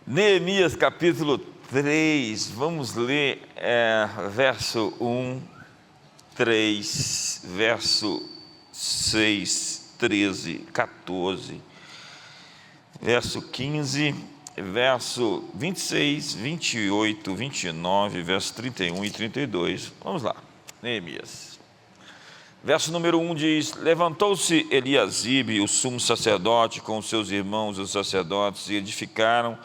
Neemias capítulo 3, vamos ler verso 1, 3, verso 6, 13, 14, verso 15, verso 26, 28, 29, verso 31 e 32. Vamos lá, Neemias. Verso número 1 diz: Levantou-se Eliasibe, o sumo sacerdote, com os seus irmãos os sacerdotes, e edificaram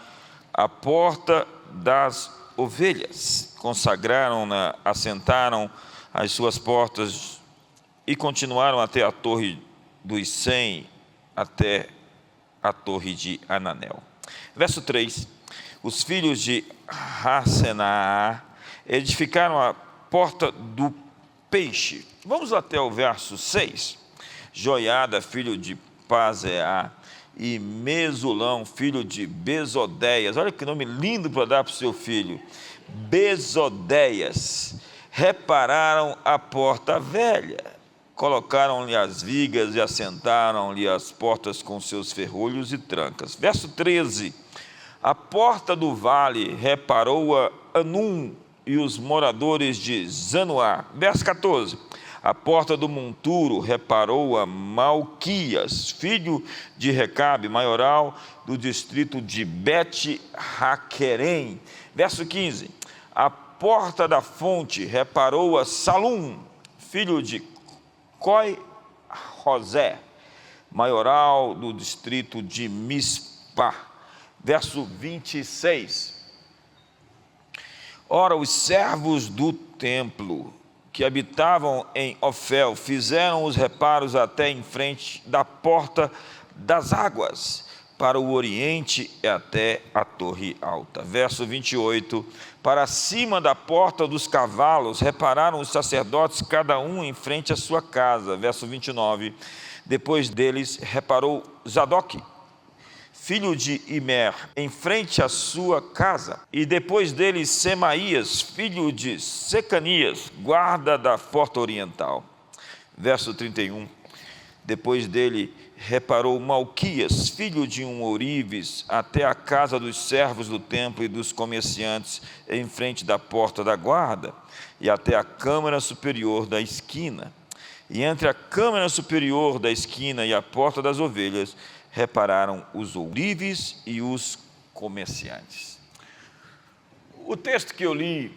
a porta das ovelhas, consagraram-na, assentaram as suas portas e continuaram até a torre dos 100, até a torre de Ananel. Verso 3: Os filhos de Hassenaá edificaram a porta do peixe. Vamos até o verso 6. Joiada, filho de Paseá, e Mesulão, filho de Bezodéias. Olha que nome lindo para dar para o seu filho. Bezodéias. Repararam a porta velha, colocaram-lhe as vigas e assentaram-lhe as portas com seus ferrolhos e trancas. Verso 13. A porta do vale reparou-a Anum e os moradores de Zanoá. Verso 14. A porta do monturo reparou a Malquias, filho de Recabe, maioral do distrito de Bet-Haquerem. Verso 15. A porta da fonte reparou a Salum, filho de Coi-Rosé, maioral do distrito de Mispá. Verso 26. Ora, os servos do templo que habitavam em Ofel fizeram os reparos até em frente da porta das águas, para o oriente e até a torre alta. Verso 28, para cima da porta dos cavalos repararam os sacerdotes, cada um em frente à sua casa. Verso 29, depois deles reparou Zadok, filho de Imer, em frente à sua casa, e depois dele Semaías, filho de Secanias, guarda da porta oriental. Verso 31, depois dele reparou Malquias, filho de um ourives, até a casa dos servos do templo e dos comerciantes, em frente da porta da guarda, e até a câmara superior da esquina. E entre a câmara superior da esquina e a porta das ovelhas, repararam os ourives e os comerciantes. O texto que eu li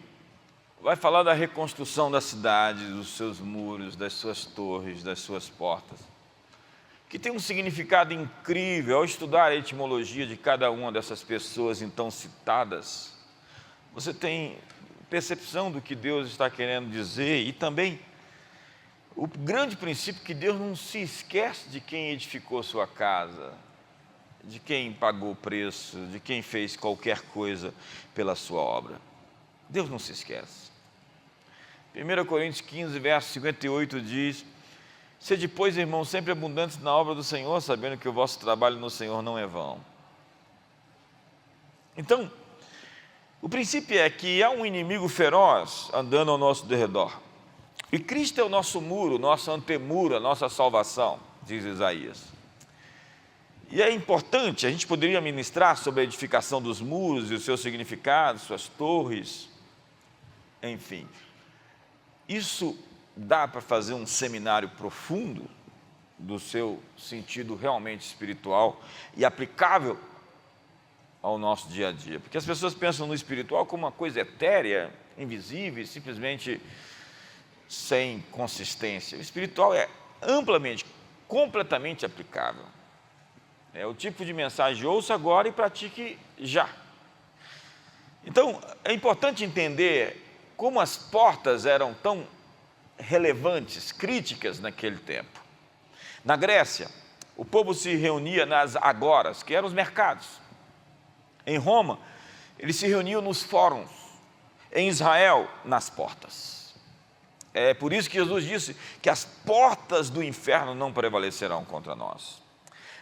vai falar da reconstrução da cidade, dos seus muros, das suas torres, das suas portas, que tem um significado incrível. Ao estudar a etimologia de cada uma dessas pessoas então citadas, você tem percepção do que Deus está querendo dizer, e também o grande princípio que Deus não se esquece de quem edificou sua casa, de quem pagou o preço, de quem fez qualquer coisa pela sua obra. Deus não se esquece. 1 Coríntios 15, verso 58 diz: Sede, pois, irmãos, sempre abundantes na obra do Senhor, sabendo que o vosso trabalho no Senhor não é vão. Então, o princípio é que há um inimigo feroz andando ao nosso derredor. E Cristo é o nosso muro, nosso antemuro, a nossa salvação, diz Isaías. E é importante, a gente poderia ministrar sobre a edificação dos muros e os seus significados, suas torres, enfim. Isso dá para fazer um seminário profundo do seu sentido realmente espiritual e aplicável ao nosso dia a dia. Porque as pessoas pensam no espiritual como uma coisa etérea, invisível, simplesmente sem consistência. O espiritual é amplamente, completamente aplicável. É o tipo de mensagem: ouça agora e pratique já. Então, é importante entender como as portas eram tão relevantes, críticas naquele tempo. Na Grécia, o povo se reunia nas agoras, que eram os mercados. Em Roma, eles se reuniam nos fóruns. Em Israel, nas portas. É por isso que Jesus disse que as portas do inferno não prevalecerão contra nós.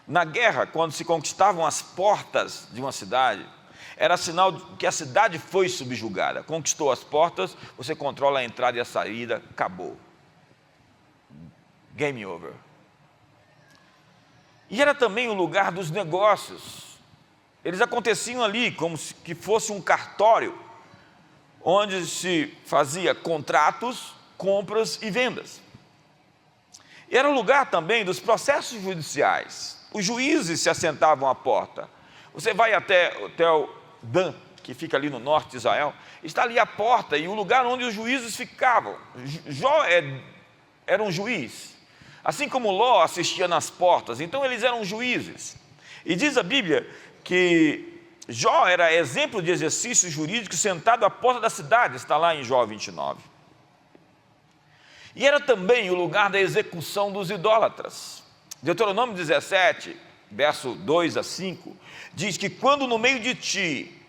Na guerra, quando se conquistavam as portas de uma cidade, era sinal de que a cidade foi subjugada. Conquistou as portas, você controla a entrada e a saída, acabou. Game over. E era também o lugar dos negócios. eles aconteciam ali como se que fosse um cartório, onde se fazia contratos, compras e vendas. Era o lugar também dos processos judiciais. Os juízes se assentavam à porta. Você vai até o Hotel Dan, que fica ali no norte de Israel, está ali a porta e o lugar onde os juízes ficavam. Jó era um juiz, assim como Ló assistia nas portas, então eles eram juízes. E diz a Bíblia que Jó era exemplo de exercício jurídico sentado à porta da cidade, está lá em Jó 29. E era também o lugar da execução dos idólatras. Deuteronômio 17, verso 2 a 5, diz que quando no meio de ti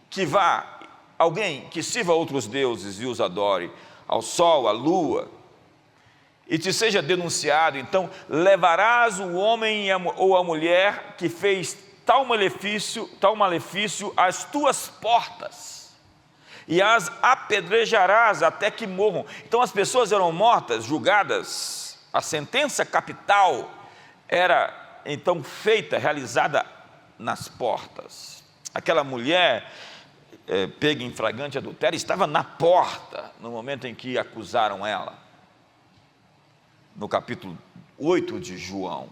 que vá alguém que sirva a outros deuses e os adore, ao sol, à lua, e te seja denunciado, então levarás o homem ou a mulher que fez tal malefício às tuas portas, e as apedrejarás até que morram. Então as pessoas eram mortas, julgadas, a sentença capital era então feita, realizada nas portas. Aquela mulher pega em flagrante adultério estava na porta no momento em que acusaram ela, no capítulo 8 de João.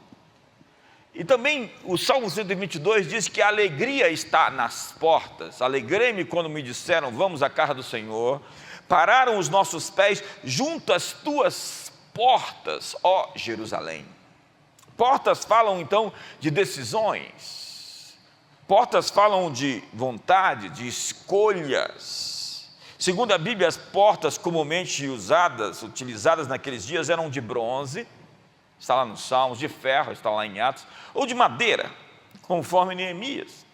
E também o Salmo 122 diz que a alegria está nas portas. Alegrei-me quando me disseram, vamos à casa do Senhor. Pararam os nossos pés junto às tuas portas, ó Jerusalém. Portas falam então de decisões. Portas falam de vontade, de escolhas. Segundo a Bíblia, as portas comumente utilizadas naqueles dias eram de bronze, está lá nos Salmos, de ferro, está lá em Atos, ou de madeira, conforme Neemias.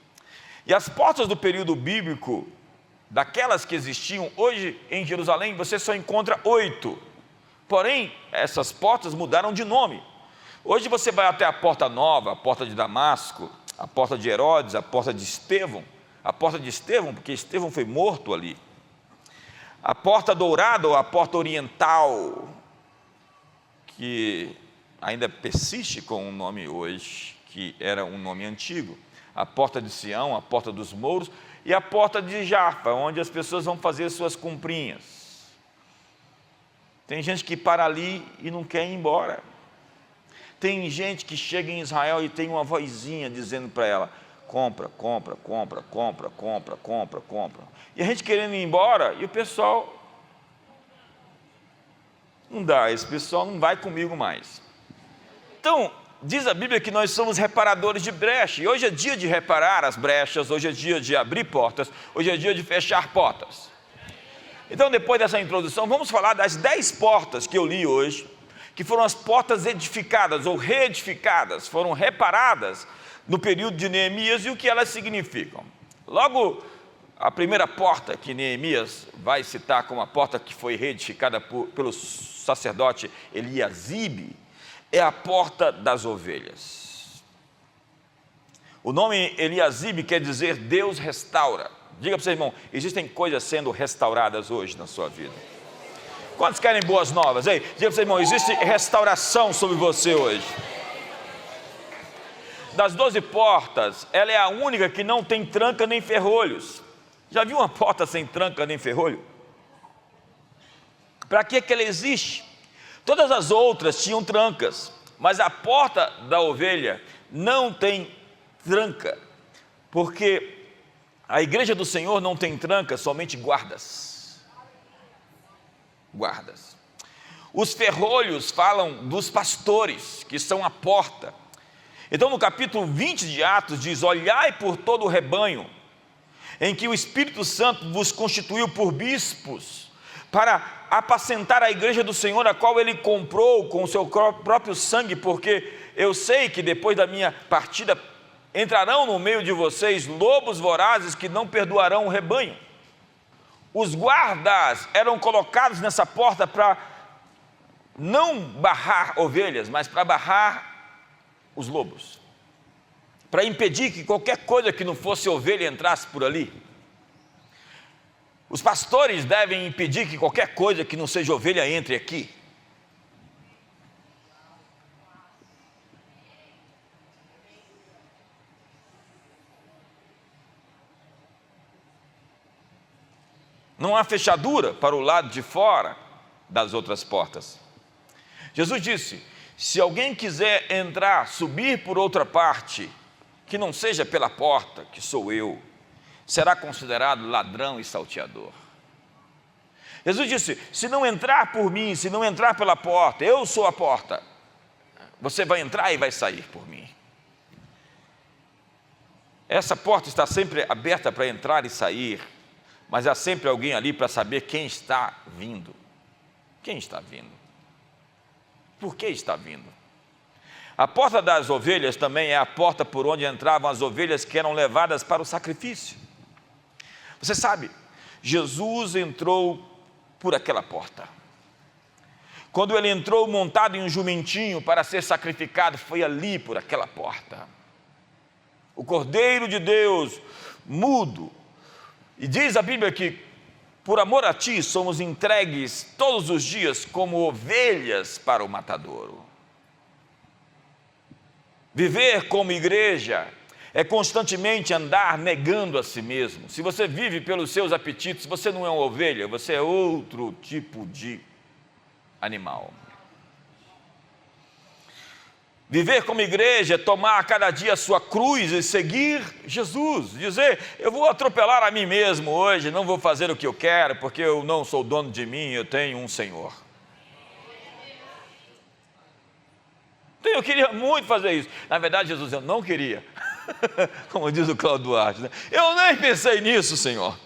E as portas do período bíblico, daquelas que existiam hoje em Jerusalém, você só encontra 8. Porém, essas portas mudaram de nome. Hoje você vai até a Porta Nova, a Porta de Damasco, a Porta de Herodes, a Porta de Estevão, porque Estevão foi morto ali. A Porta Dourada ou a Porta Oriental, que ainda persiste com um nome hoje, que era um nome antigo. A Porta de Sião, a Porta dos Mouros e a Porta de Jafa, onde as pessoas vão fazer suas comprinhas. Tem gente que para ali e não quer ir embora. Tem gente que chega em Israel e tem uma vozinha dizendo para ela, compra, compra, compra, compra, compra, compra, compra. E a gente querendo ir embora e o pessoal, não dá, esse pessoal não vai comigo mais. Então, diz a Bíblia que nós somos reparadores de brecha, e hoje é dia de reparar as brechas, hoje é dia de abrir portas, hoje é dia de fechar portas. Então, depois dessa introdução, vamos falar das 10 portas que eu li hoje, que foram as portas edificadas ou reedificadas, foram reparadas no período de Neemias e o que elas significam. Logo, a primeira porta que Neemias vai citar como a porta que foi reedificada pelo sacerdote Eliasibe, é a porta das ovelhas. O nome Eliasibe quer dizer Deus restaura. Diga para o seu irmão, existem coisas sendo restauradas hoje na sua vida. Quantos querem boas novas? Ei, diga para o seu irmão, existe restauração sobre você hoje. Das 12 portas, ela é a única que não tem tranca nem ferrolhos. Já viu uma porta sem tranca nem ferrolho? Para que ela existe? Todas as outras tinham trancas, mas a porta da ovelha não tem tranca, porque a igreja do Senhor não tem tranca, somente guardas. Guardas. Os ferrolhos falam dos pastores, que são a porta. Então no capítulo 20 de Atos diz, olhai por todo o rebanho, em que o Espírito Santo vos constituiu por bispos, para apacentar a igreja do Senhor, a qual Ele comprou com o seu próprio sangue, porque eu sei que depois da minha partida entrarão no meio de vocês lobos vorazes que não perdoarão o rebanho. Os guardas eram colocados nessa porta para não barrar ovelhas, mas para barrar os lobos, para impedir que qualquer coisa que não fosse ovelha entrasse por ali. Os pastores devem impedir que qualquer coisa que não seja ovelha entre aqui. Não há fechadura para o lado de fora das outras portas. Jesus disse: se alguém quiser entrar, subir por outra parte, que não seja pela porta, que sou eu, será considerado ladrão e salteador. Jesus disse: se não entrar por mim, se não entrar pela porta, eu sou a porta, você vai entrar e vai sair por mim. Essa porta está sempre aberta para entrar e sair, mas há sempre alguém ali para saber quem está vindo. Quem está vindo? Por que está vindo? A porta das ovelhas também é a porta por onde entravam as ovelhas que eram levadas para o sacrifício. Você sabe, Jesus entrou por aquela porta. Quando ele entrou montado em um jumentinho para ser sacrificado, foi ali por aquela porta. O Cordeiro de Deus, mudo. E diz a Bíblia que, por amor a ti, somos entregues todos os dias como ovelhas para o matadouro. Viver como igreja é constantemente andar negando a si mesmo. Se você vive pelos seus apetites, você não é uma ovelha, você é outro tipo de animal. Viver como igreja é tomar a cada dia a sua cruz e seguir Jesus. Dizer: eu vou atropelar a mim mesmo hoje, não vou fazer o que eu quero, porque eu não sou dono de mim, eu tenho um Senhor. Então eu queria muito fazer isso. Na verdade, Jesus, eu não queria. Como diz o Cláudio Duarte, né? Eu nem pensei nisso, Senhor.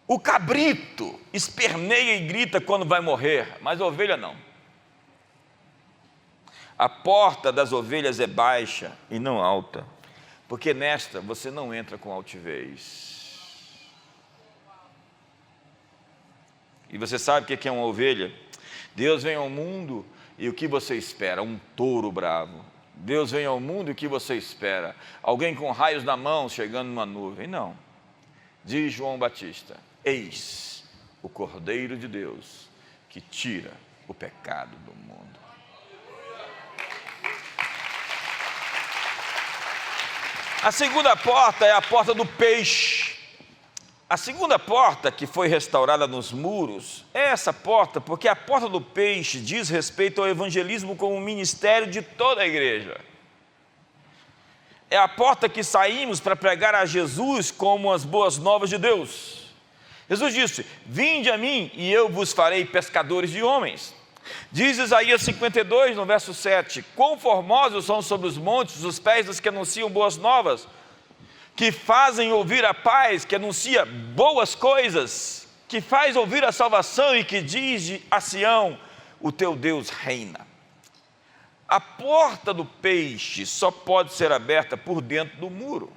O cabrito esperneia e grita quando vai morrer, mas a ovelha não. A porta das ovelhas é baixa e não alta, porque nesta você não entra com altivez. E você sabe o que é uma ovelha? Deus vem ao mundo e o que você espera? Um touro bravo. Deus vem ao mundo e o que você espera? Alguém com raios na mão chegando numa nuvem. Não. Diz João Batista: eis o Cordeiro de Deus que tira o pecado do mundo. A segunda porta é a porta do peixe. A segunda porta que foi restaurada nos muros é essa porta, porque a porta do peixe diz respeito ao evangelismo como ministério de toda a igreja. É a porta que saímos para pregar a Jesus como as boas novas de Deus. Jesus disse: vinde a mim e eu vos farei pescadores de homens. Diz Isaías 52, no verso 7, quão formosos são sobre os montes os pés dos que anunciam boas novas, que fazem ouvir a paz, que anuncia boas coisas, que faz ouvir a salvação e que diz a Sião: o teu Deus reina. A porta do peixe só pode ser aberta por dentro do muro.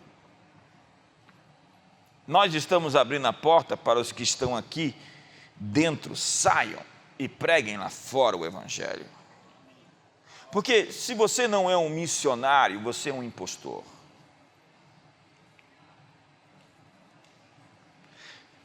Nós estamos abrindo a porta para os que estão aqui dentro, saiam e preguem lá fora o evangelho. Porque se você não é um missionário, você é um impostor.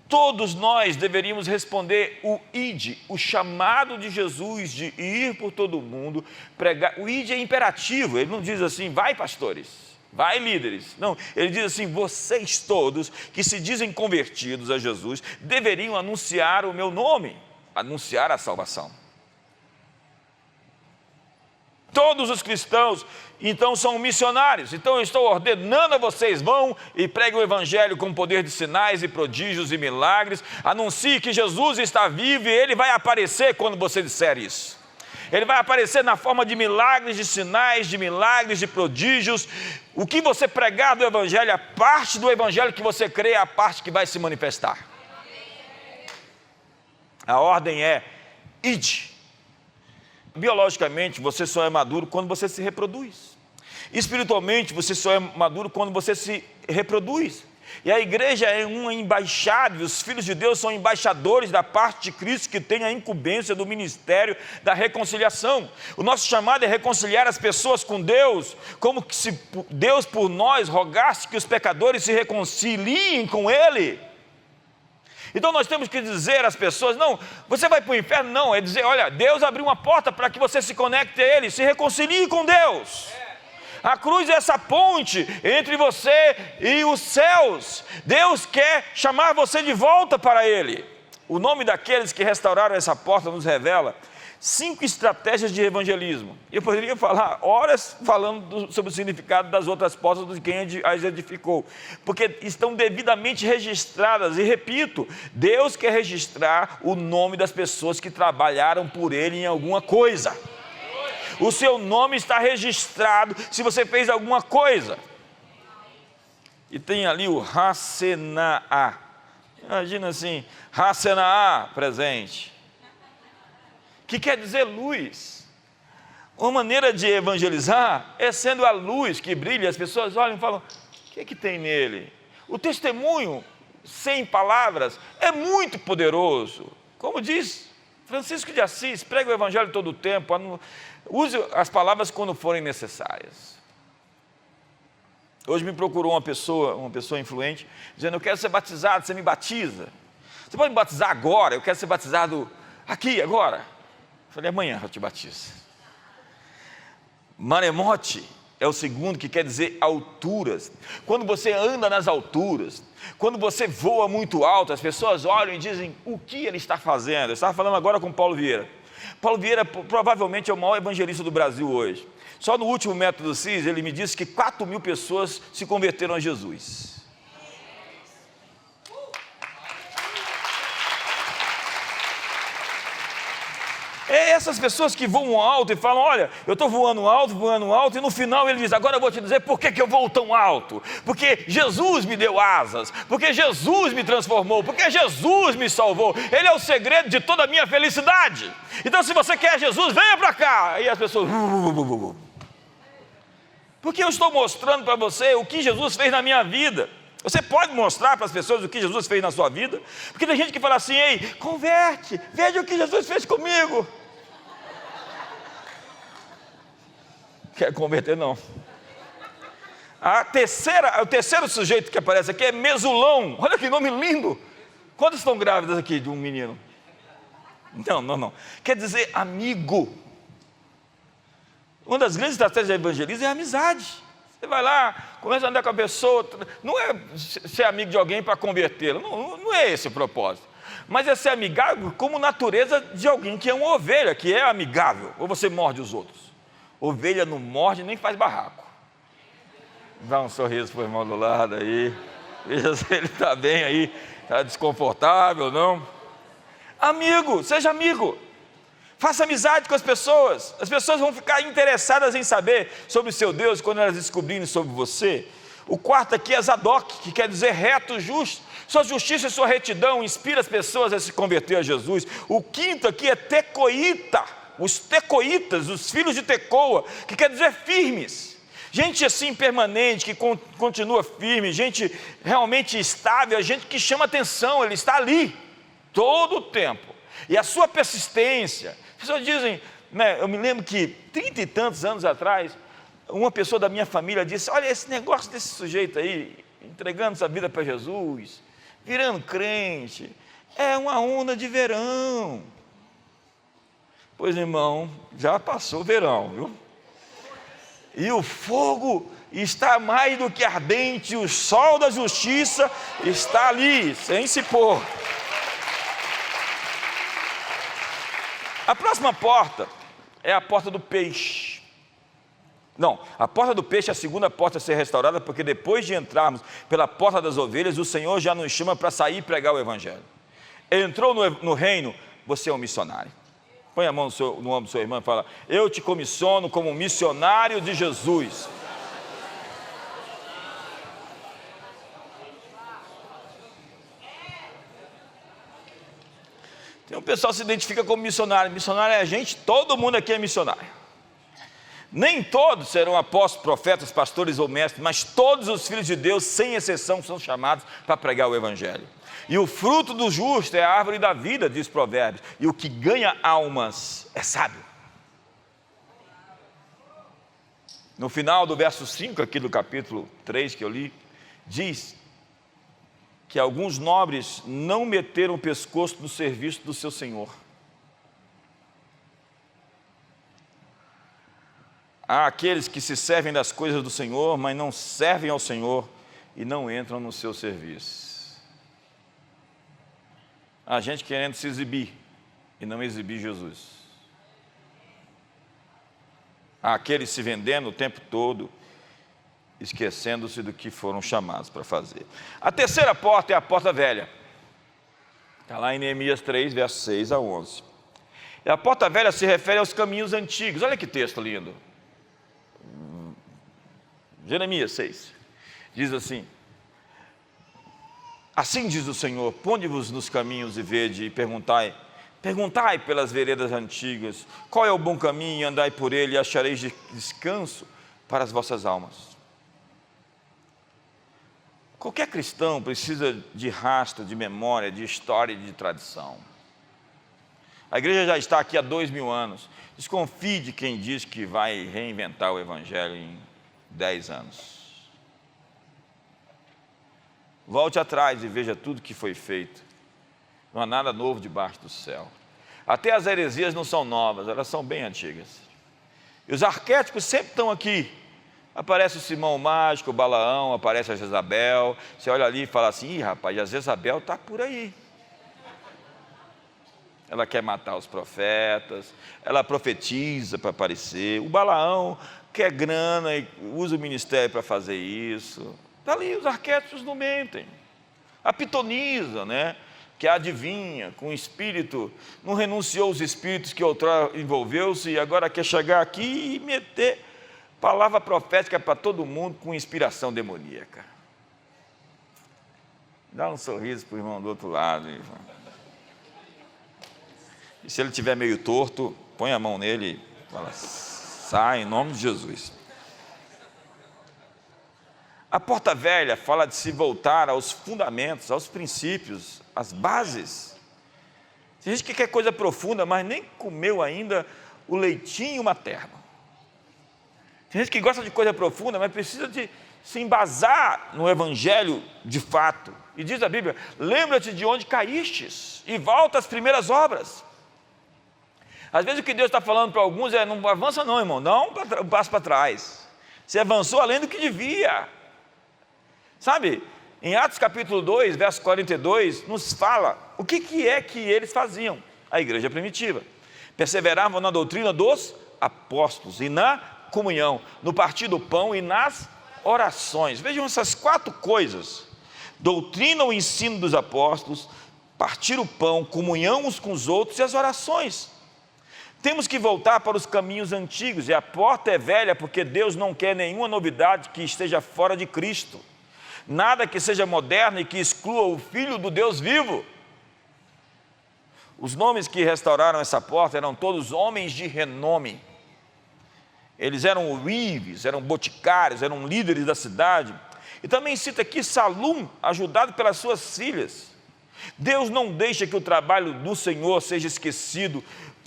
Todos nós deveríamos responder o ide, o chamado de Jesus de ir por todo o mundo, pregar. O ide é imperativo, ele não diz assim: vai pastores, vai líderes. Não, ele diz assim: vocês todos que se dizem convertidos a Jesus, deveriam anunciar o meu nome, anunciar a salvação. Todos os cristãos, então, são missionários. Então eu estou ordenando a vocês: vão e preguem o evangelho com poder de sinais e prodígios e milagres. Anuncie que Jesus está vivo e ele vai aparecer quando você disser isso. Ele vai aparecer na forma de milagres, de sinais, de milagres, de prodígios. O que você pregar do evangelho, a parte do evangelho que você crê, é a parte que vai se manifestar. A ordem é: ide. Biologicamente, você só é maduro quando você se reproduz. Espiritualmente, você só é maduro quando você se reproduz. E a igreja é uma embaixada, e os filhos de Deus são embaixadores da parte de Cristo, que tem a incumbência do ministério da reconciliação. O nosso chamado é reconciliar as pessoas com Deus, como que se Deus por nós rogasse que os pecadores se reconciliem com Ele. Então nós temos que dizer às pessoas: não, você vai para o inferno. Não, é dizer: olha, Deus abriu uma porta para que você se conecte a Ele, se reconcilie com Deus. A cruz é essa ponte entre você e os céus. Deus quer chamar você de volta para Ele. O nome daqueles que restauraram essa porta nos revela 5 estratégias de evangelismo. Eu poderia falar horas falando sobre o significado das outras portas de quem as edificou, porque estão devidamente registradas. E repito, Deus quer registrar o nome das pessoas que trabalharam por Ele em alguma coisa. O seu nome está registrado se você fez alguma coisa. E tem ali o Rasenaá. Imagina assim, Rasenaá presente, que quer dizer luz. Uma maneira de evangelizar é sendo a luz que brilha. As pessoas olham e falam: o que é que tem nele? O testemunho sem palavras é muito poderoso. Como diz Francisco de Assis, prega o evangelho todo o tempo, use as palavras quando forem necessárias. Hoje me procurou uma pessoa influente, dizendo: eu quero ser batizado, você me batiza? Você pode me batizar agora? Eu quero ser batizado aqui, agora. Falei: amanhã eu te batizo. Maremote é o segundo, que quer dizer alturas. Quando você anda nas alturas, quando você voa muito alto, as pessoas olham e dizem: o que ele está fazendo? Eu estava falando agora com Paulo Vieira. Paulo Vieira provavelmente é o maior evangelista do Brasil hoje. Só no último método CIS ele me disse que 4.000 pessoas se converteram a Jesus. É essas pessoas que voam alto e falam: olha, eu estou voando alto, e no final ele diz: agora eu vou te dizer por que eu voo tão alto. Porque Jesus me deu asas, porque Jesus me transformou, porque Jesus me salvou. Ele é o segredo de toda a minha felicidade. Então, se você quer Jesus, venha para cá. Aí as pessoas: porque eu estou mostrando para você o que Jesus fez na minha vida. Você pode mostrar para as pessoas o que Jesus fez na sua vida? Porque tem gente que fala assim: ei, converte, veja o que Jesus fez comigo. Quer converter? Não. O terceiro sujeito que aparece aqui é Mesulão. Olha que nome lindo. Quantas estão grávidas aqui de um menino? Não. Quer dizer amigo. Uma das grandes estratégias de evangelismo é a amizade. Você vai lá, começa a andar com a pessoa. Não é ser amigo de alguém para convertê-lo. Não é esse o propósito. Mas é ser amigável como natureza de alguém que é uma ovelha, que é amigável. Ou você morde os outros? Ovelha não morde nem faz barraco. Dá um sorriso para o irmão do lado aí. Veja se ele está bem aí. Está desconfortável, não? Amigo, seja amigo. Faça amizade com as pessoas. As pessoas vão ficar interessadas em saber sobre o seu Deus quando elas descobrirem sobre você. O quarto aqui é Zadok, que quer dizer reto, justo. Sua justiça e sua retidão inspira as pessoas a se converter a Jesus. O quinto aqui é Tecoíta. Os tecoítas, os filhos de Tecoa, que quer dizer firmes. Gente assim permanente, que continua firme, gente realmente estável, gente que chama atenção, ele está ali todo o tempo. E a sua persistência. As pessoas dizem, né, eu me lembro que 30 e tantos anos atrás, uma pessoa da minha família disse: olha esse negócio desse sujeito aí, entregando sua vida para Jesus, virando crente, é uma onda de verão. Pois, irmão, já passou o verão, viu? E o fogo está mais do que ardente, o sol da justiça está ali, sem se pôr. A próxima porta é a porta do peixe. Não, a porta do peixe é a segunda porta a ser restaurada, porque depois de entrarmos pela porta das ovelhas, o Senhor já nos chama para sair e pregar o evangelho. Entrou no reino, você é um missionário. Põe a mão no ombro do seu irmão e fala: eu te comissiono como missionário de Jesus. Tem um pessoal que se identifica como missionário. Missionário é a gente, todo mundo aqui é missionário. Nem todos serão apóstolos, profetas, pastores ou mestres, mas todos os filhos de Deus, sem exceção, são chamados para pregar o evangelho. E o fruto do justo é a árvore da vida, diz Provérbios, e o que ganha almas é sábio. No final do verso 5 aqui do capítulo 3 que eu li, diz que alguns nobres não meteram o pescoço no serviço do seu senhor. Há aqueles que se servem das coisas do Senhor, mas não servem ao Senhor e não entram no seu serviço. Há gente querendo se exibir e não exibir Jesus. Há aqueles se vendendo o tempo todo, esquecendo-se do que foram chamados para fazer. A terceira porta é a porta velha. Está lá em Neemias 3, versos 6 a 11. E a porta velha se refere aos caminhos antigos. Olha que texto lindo. Jeremias 6. Diz assim: assim diz o Senhor, ponde-vos nos caminhos e vede, e perguntai pelas veredas antigas, qual é o bom caminho, e andai por ele, e achareis descanso para as vossas almas. Qualquer cristão precisa de rastro, de memória, de história e de tradição. A igreja já está aqui há 2000 anos. Desconfie de quem diz que vai reinventar o evangelho em 10 anos. Volte atrás e veja tudo que foi feito. Não há nada novo debaixo do céu. Até as heresias não são novas, elas são bem antigas. E os arquétipos sempre estão aqui. Aparece o Simão Mágico, o Balaão, aparece a Jezabel. Você olha ali e fala assim: ih, rapaz, a Jezabel está por aí. Ela quer matar os profetas, ela profetiza para aparecer. O Balaão quer grana e usa o ministério para fazer isso. Está ali, os arquétipos não mentem. A pitonisa, né? Que adivinha, com o espírito, não renunciou aos espíritos que outrora envolveu-se e agora quer chegar aqui e meter palavra profética para todo mundo com inspiração demoníaca. Dá um sorriso para o irmão do outro lado. Irmão. E se ele estiver meio torto, põe a mão nele e fala: sai em nome de Jesus. A porta velha fala de se voltar aos fundamentos, aos princípios, às bases. Tem gente que quer coisa profunda, mas nem comeu ainda o leitinho materno. Tem gente que gosta de coisa profunda, mas precisa de se embasar no evangelho de fato. E diz a Bíblia: lembra-te de onde caístes e volta às primeiras obras. Às vezes o que Deus está falando para alguns é: não avança não, irmão, não um passo para trás. Você avançou além do que devia. Sabe, em Atos capítulo 2, verso 42, nos fala o que é que eles faziam, a igreja primitiva. Perseveravam na doutrina dos apóstolos e na comunhão, no partir do pão e nas orações. Vejam essas 4 coisas: doutrina, o ensino dos apóstolos, partir o pão, comunhão uns com os outros e as orações. Temos que voltar para os caminhos antigos, e a porta é velha porque Deus não quer nenhuma novidade que esteja fora de Cristo. Nada que seja moderno e que exclua o Filho do Deus vivo. Os nomes que restauraram essa porta eram todos homens de renome. Eles eram ourives, eram boticários, eram líderes da cidade. E também cita aqui Salum, ajudado pelas suas filhas. Deus não deixa que o trabalho do Senhor seja esquecido.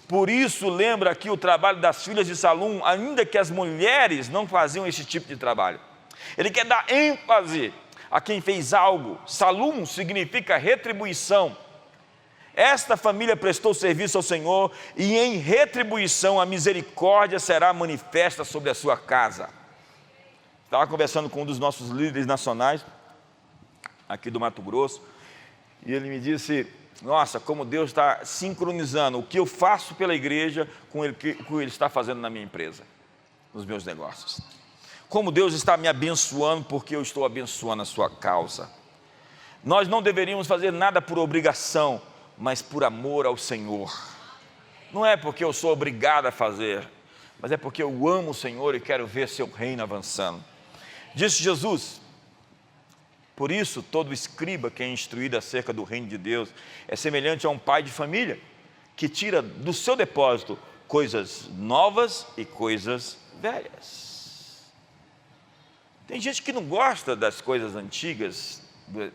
Por isso lembra aqui o trabalho das filhas de Salum, ainda que as mulheres não faziam esse tipo de trabalho. Ele quer dar ênfase a quem fez algo. Salum significa retribuição. Esta família prestou serviço ao Senhor e em retribuição a misericórdia será manifesta sobre a sua casa. Estava conversando com um dos nossos líderes nacionais aqui do Mato Grosso e ele me disse: nossa, como Deus está sincronizando o que eu faço pela igreja com o que Ele está fazendo na minha empresa, nos meus negócios. Como Deus está me abençoando porque eu estou abençoando a sua causa. Nós não deveríamos fazer nada por obrigação, mas por amor ao Senhor. Não é porque eu sou obrigado a fazer, mas é porque eu amo o Senhor e quero ver seu reino avançando. Disse Jesus: por isso todo escriba que é instruído acerca do reino de Deus é semelhante a um pai de família, que tira do seu depósito coisas novas e coisas velhas. Tem gente que não gosta das coisas antigas,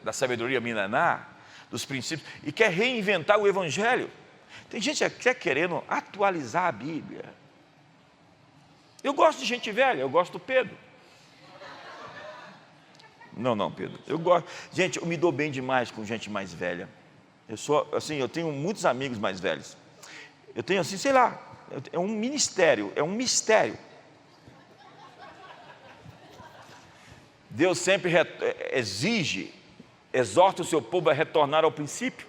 da sabedoria milenar, dos princípios, e quer reinventar o evangelho. Tem gente que quer querendo atualizar a Bíblia. Eu gosto de gente velha, eu gosto do Pedro. Não, Pedro, eu gosto. Gente, eu me dou bem demais com gente mais velha. Eu tenho muitos amigos mais velhos. Eu tenho assim, sei lá, é um mistério. Deus sempre exorta o seu povo a retornar ao princípio.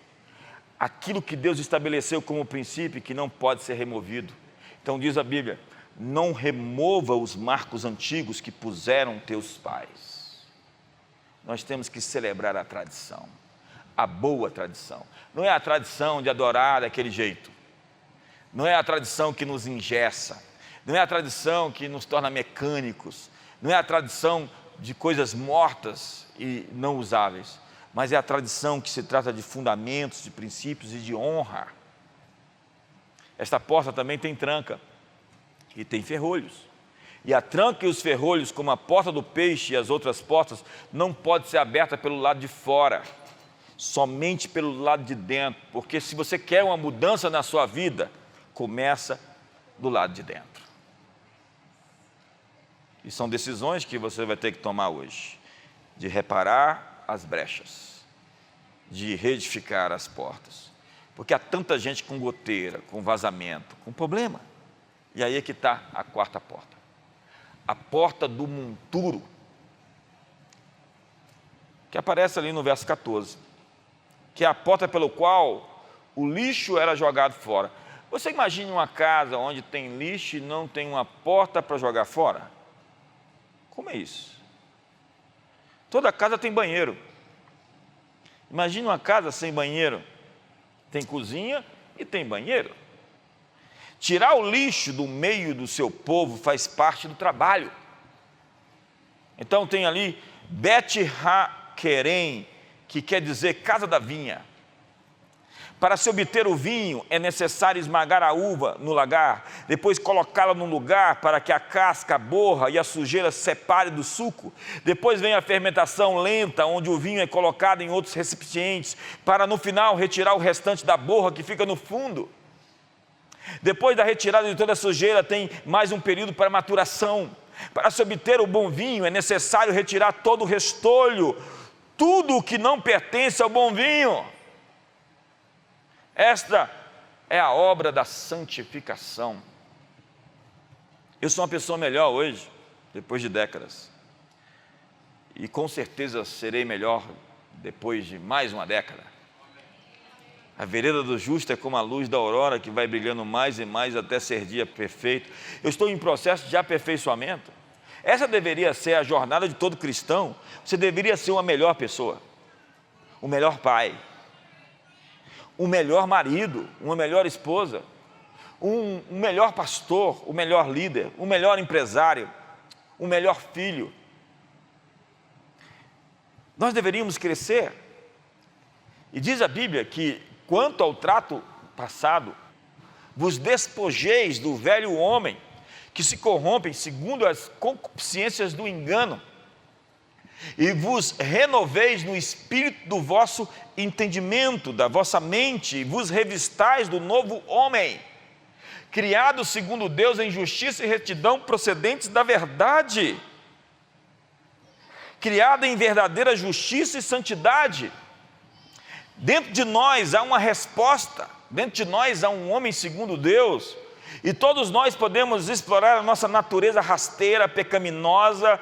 Aquilo que Deus estabeleceu como princípio, que não pode ser removido. Então diz a Bíblia, não remova os marcos antigos que puseram teus pais. Nós temos que celebrar a tradição, a boa tradição. Não é a tradição de adorar daquele jeito. Não é a tradição que nos engessa. Não é a tradição que nos torna mecânicos. Não é a tradição de coisas mortas e não usáveis. Mas é a tradição que se trata de fundamentos, de princípios e de honra. Esta porta também tem tranca e tem ferrolhos. E a tranca e os ferrolhos, como a porta do peixe e as outras portas, não pode ser aberta pelo lado de fora, somente pelo lado de dentro. Porque se você quer uma mudança na sua vida, começa do lado de dentro. E são decisões que você vai ter que tomar hoje, de reparar as brechas, de reedificar as portas. Porque há tanta gente com goteira, com vazamento, com problema. E aí é que está a quarta porta. A porta do monturo, que aparece ali no verso 14, que é a porta pelo qual o lixo era jogado fora. Você imagina uma casa onde tem lixo e não tem uma porta para jogar fora? Como é isso? Toda casa tem banheiro. Imagina uma casa sem banheiro. Tem cozinha e tem banheiro. Tirar o lixo do meio do seu povo faz parte do trabalho. Então tem ali Bet Ha-Querem, que quer dizer casa da vinha. Para se obter o vinho, é necessário esmagar a uva no lagar, depois colocá-la num lugar para que a casca, a borra e a sujeira se separe do suco. Depois vem a fermentação lenta, onde o vinho é colocado em outros recipientes, para no final retirar o restante da borra que fica no fundo. Depois da retirada de toda a sujeira, tem mais um período para maturação. Para se obter o bom vinho, é necessário retirar todo o restolho, tudo o que não pertence ao bom vinho. Esta é a obra da santificação. Eu sou uma pessoa melhor hoje, depois de décadas. E com certeza serei melhor depois de mais uma década. A vereda do justo é como a luz da aurora que vai brilhando mais e mais até ser dia perfeito. Eu estou em processo de aperfeiçoamento. Essa deveria ser a jornada de todo cristão. Você deveria ser uma melhor pessoa, o melhor pai, um melhor marido, uma melhor esposa, um melhor pastor, o melhor líder, um melhor empresário, um melhor filho. Nós deveríamos crescer. E diz a Bíblia que, quanto ao trato passado, vos despojeis do velho homem, que se corrompem segundo as concupiscências do engano, e vos renoveis no espírito do vosso entendimento, da vossa mente, e vos revistais do novo homem, criado segundo Deus em justiça e retidão, procedentes da verdade, criado em verdadeira justiça e santidade. Dentro de nós há uma resposta, dentro de nós há um homem segundo Deus, e todos nós podemos explorar a nossa natureza rasteira, pecaminosa,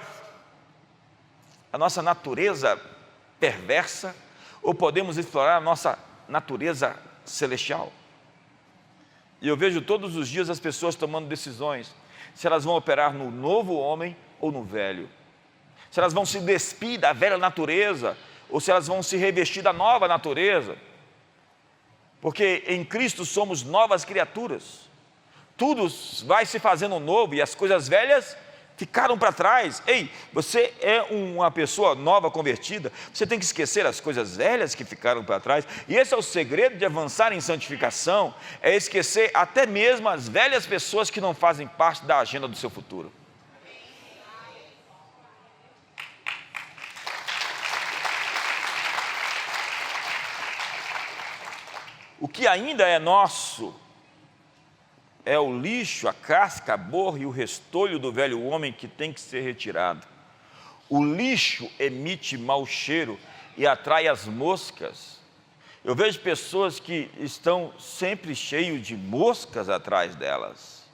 a nossa natureza perversa, ou podemos explorar a nossa natureza celestial. E eu vejo todos os dias as pessoas tomando decisões, se elas vão operar no novo homem ou no velho, se elas vão se despir da velha natureza, ou se elas vão se revestir da nova natureza, porque em Cristo somos novas criaturas, tudo vai se fazendo novo e as coisas velhas ficaram para trás. Ei, você é uma pessoa nova convertida, você tem que esquecer as coisas velhas que ficaram para trás, e esse é o segredo de avançar em santificação, é esquecer até mesmo as velhas pessoas que não fazem parte da agenda do seu futuro. O que ainda é nosso é o lixo, a casca, a borra e o restolho do velho homem que tem que ser retirado. O lixo emite mau cheiro e atrai as moscas. Eu vejo pessoas que estão sempre cheias de moscas atrás delas.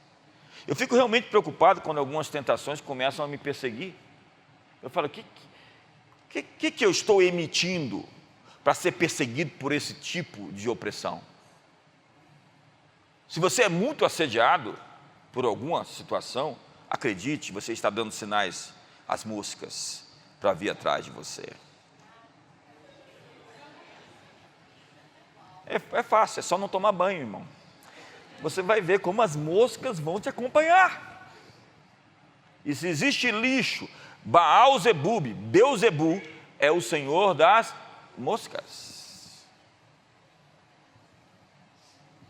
Eu fico realmente preocupado quando algumas tentações começam a me perseguir. Eu falo, que eu estou emitindo para ser perseguido por esse tipo de opressão? Se você é muito assediado por alguma situação, acredite, você está dando sinais às moscas para vir atrás de você. É fácil, é só não tomar banho, irmão. Você vai ver como as moscas vão te acompanhar. E se existe lixo, Baal-zebub, Beuzebu, é o senhor das moscas.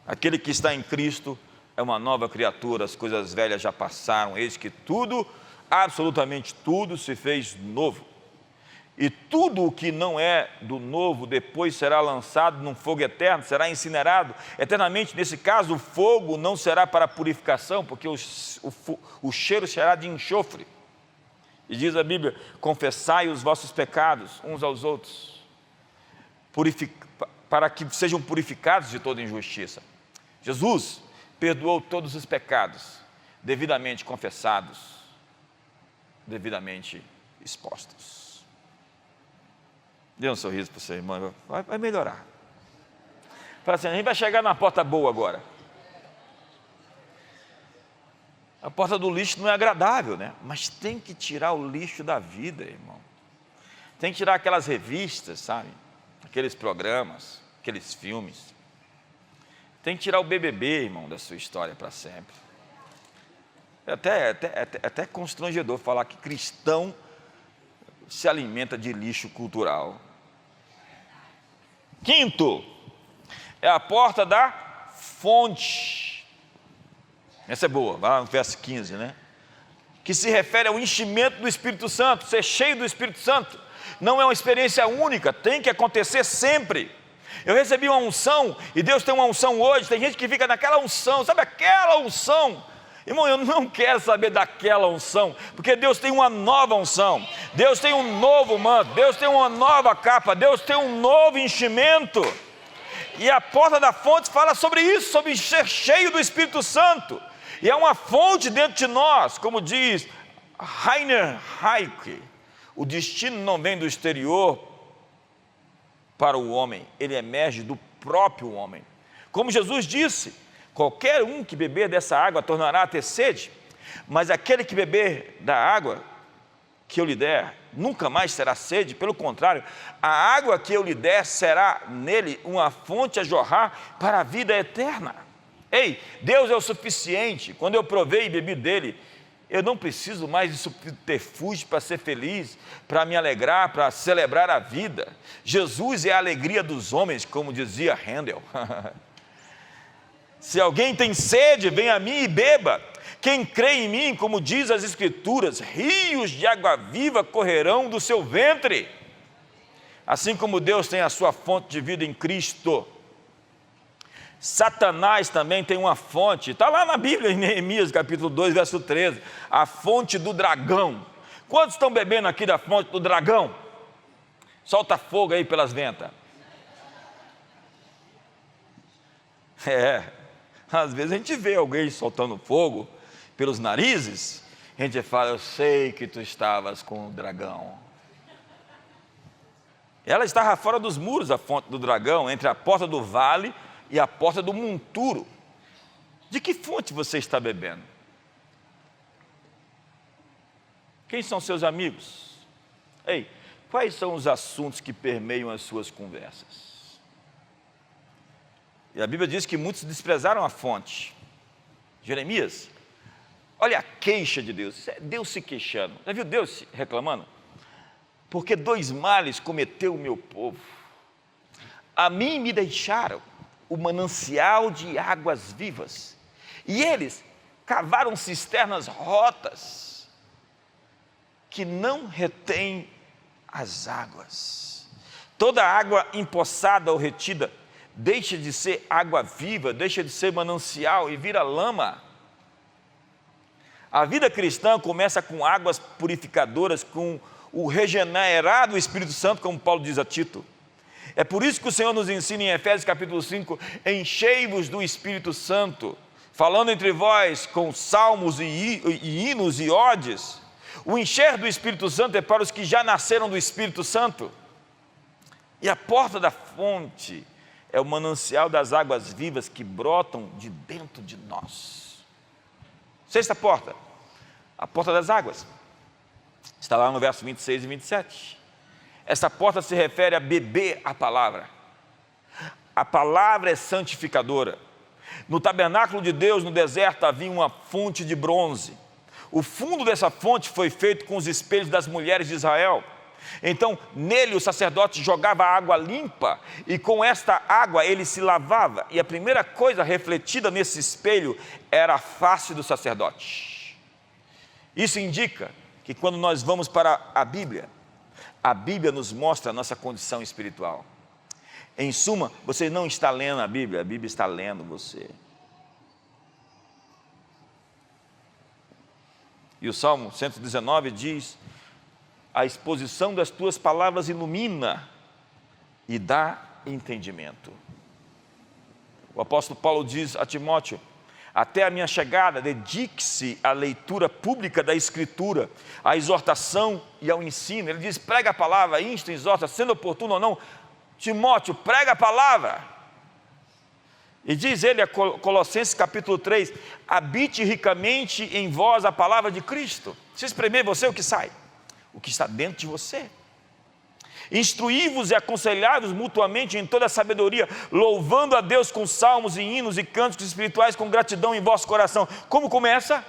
Aquele que está em Cristo é uma nova criatura, as coisas velhas já passaram, eis que tudo, absolutamente tudo se fez novo. E tudo o que não é do novo depois será lançado num fogo eterno, será incinerado eternamente. Nesse caso, o fogo não será para purificação, porque o cheiro será de enxofre. E diz a Bíblia: confessai os vossos pecados uns aos outros, para que sejam purificados de toda injustiça. Jesus perdoou todos os pecados, devidamente confessados, devidamente expostos. Dê um sorriso para o seu irmão, vai melhorar. Fala assim: a gente vai chegar na porta boa agora. A porta do lixo não é agradável, né? Mas tem que tirar o lixo da vida, irmão. Tem que tirar aquelas revistas, sabe? Aqueles programas, aqueles filmes. Tem que tirar o BBB, irmão, da sua história para sempre. É até constrangedor falar que cristão se alimenta de lixo cultural. Quinto, é a porta da fonte. Essa é boa, vai lá no verso 15, né? Que se refere ao enchimento do Espírito Santo. Ser cheio do Espírito Santo não é uma experiência única, tem que acontecer sempre. Eu recebi uma unção, e Deus tem uma unção hoje. Tem gente que fica naquela unção, sabe aquela unção? Irmão, eu não quero saber daquela unção, porque Deus tem uma nova unção, Deus tem um novo manto, Deus tem uma nova capa, Deus tem um novo enchimento. E a porta da fonte fala sobre isso, sobre ser cheio do Espírito Santo. E é uma fonte dentro de nós, como diz Rainer Heike: o destino não vem do exterior para o homem, ele emerge do próprio homem. Como Jesus disse: qualquer um que beber dessa água tornará a ter sede, mas aquele que beber da água que eu lhe der, nunca mais terá sede. Pelo contrário, a água que eu lhe der será nele uma fonte a jorrar para a vida eterna. Ei, Deus é o suficiente. Quando eu provei e bebi dele, eu não preciso mais de subterfúgio para ser feliz, para me alegrar, para celebrar a vida. Jesus é a alegria dos homens, como dizia Handel. Se alguém tem sede, venha a mim e beba. Quem crê em mim, como diz as Escrituras, rios de água viva correrão do seu ventre. Assim como Deus tem a sua fonte de vida em Cristo, Satanás também tem uma fonte. Está lá na Bíblia, em Neemias capítulo 2, verso 13, a fonte do dragão. Quantos estão bebendo aqui da fonte do dragão? Solta fogo aí pelas ventas. Às vezes a gente vê alguém soltando fogo pelos narizes, a gente fala: eu sei que tu estavas com o dragão. Ela estava fora dos muros, a fonte do dragão, entre a porta do vale e a porta do monturo. De que fonte você está bebendo? Quem são seus amigos? Ei, quais são os assuntos que permeiam as suas conversas? E a Bíblia diz que muitos desprezaram a fonte. Jeremias, olha a queixa de Deus. Isso é Deus se queixando. Já viu Deus reclamando? Porque 2 males cometeu o meu povo. A mim me deixaram o manancial de águas vivas, e eles cavaram cisternas rotas, que não retêm as águas. Toda água empoçada ou retida deixa de ser água viva, deixa de ser manancial e vira lama. A vida cristã começa com águas purificadoras, com o regenerado Espírito Santo, como Paulo diz a Tito. É por isso que o Senhor nos ensina em Efésios capítulo 5, enchei-vos do Espírito Santo, falando entre vós com salmos e hinos e odes, O encher do Espírito Santo é para os que já nasceram do Espírito Santo. E a porta da fonte é o manancial das águas vivas que brotam de dentro de nós. Sexta porta, a porta das águas. Está lá no verso 26 e 27. Essa porta se refere a beber a palavra. A palavra é santificadora. No tabernáculo de Deus, no deserto, havia uma fonte de bronze. O fundo dessa fonte foi feito com os espelhos das mulheres de Israel. Então, nele o sacerdote jogava água limpa e com esta água ele se lavava. E a primeira coisa refletida nesse espelho era a face do sacerdote. Isso indica que quando nós vamos para a Bíblia nos mostra a nossa condição espiritual. Em suma, você não está lendo a Bíblia está lendo você. E o Salmo 119 diz: a exposição das tuas palavras ilumina e dá entendimento. O apóstolo Paulo diz a Timóteo: até a minha chegada, dedique-se à leitura pública da Escritura, à exortação e ao ensino. Ele diz: prega a palavra, insta, exorta, sendo oportuno ou não. Timóteo, prega a palavra. E diz ele a Colossenses capítulo 3, habite ricamente em vós a palavra de Cristo. Se espremer você, o que sai? O que está dentro de você. Instruí-vos e aconselhai-vos mutuamente em toda a sabedoria, louvando a Deus com salmos e hinos e cânticos espirituais com gratidão em vosso coração. Como começa?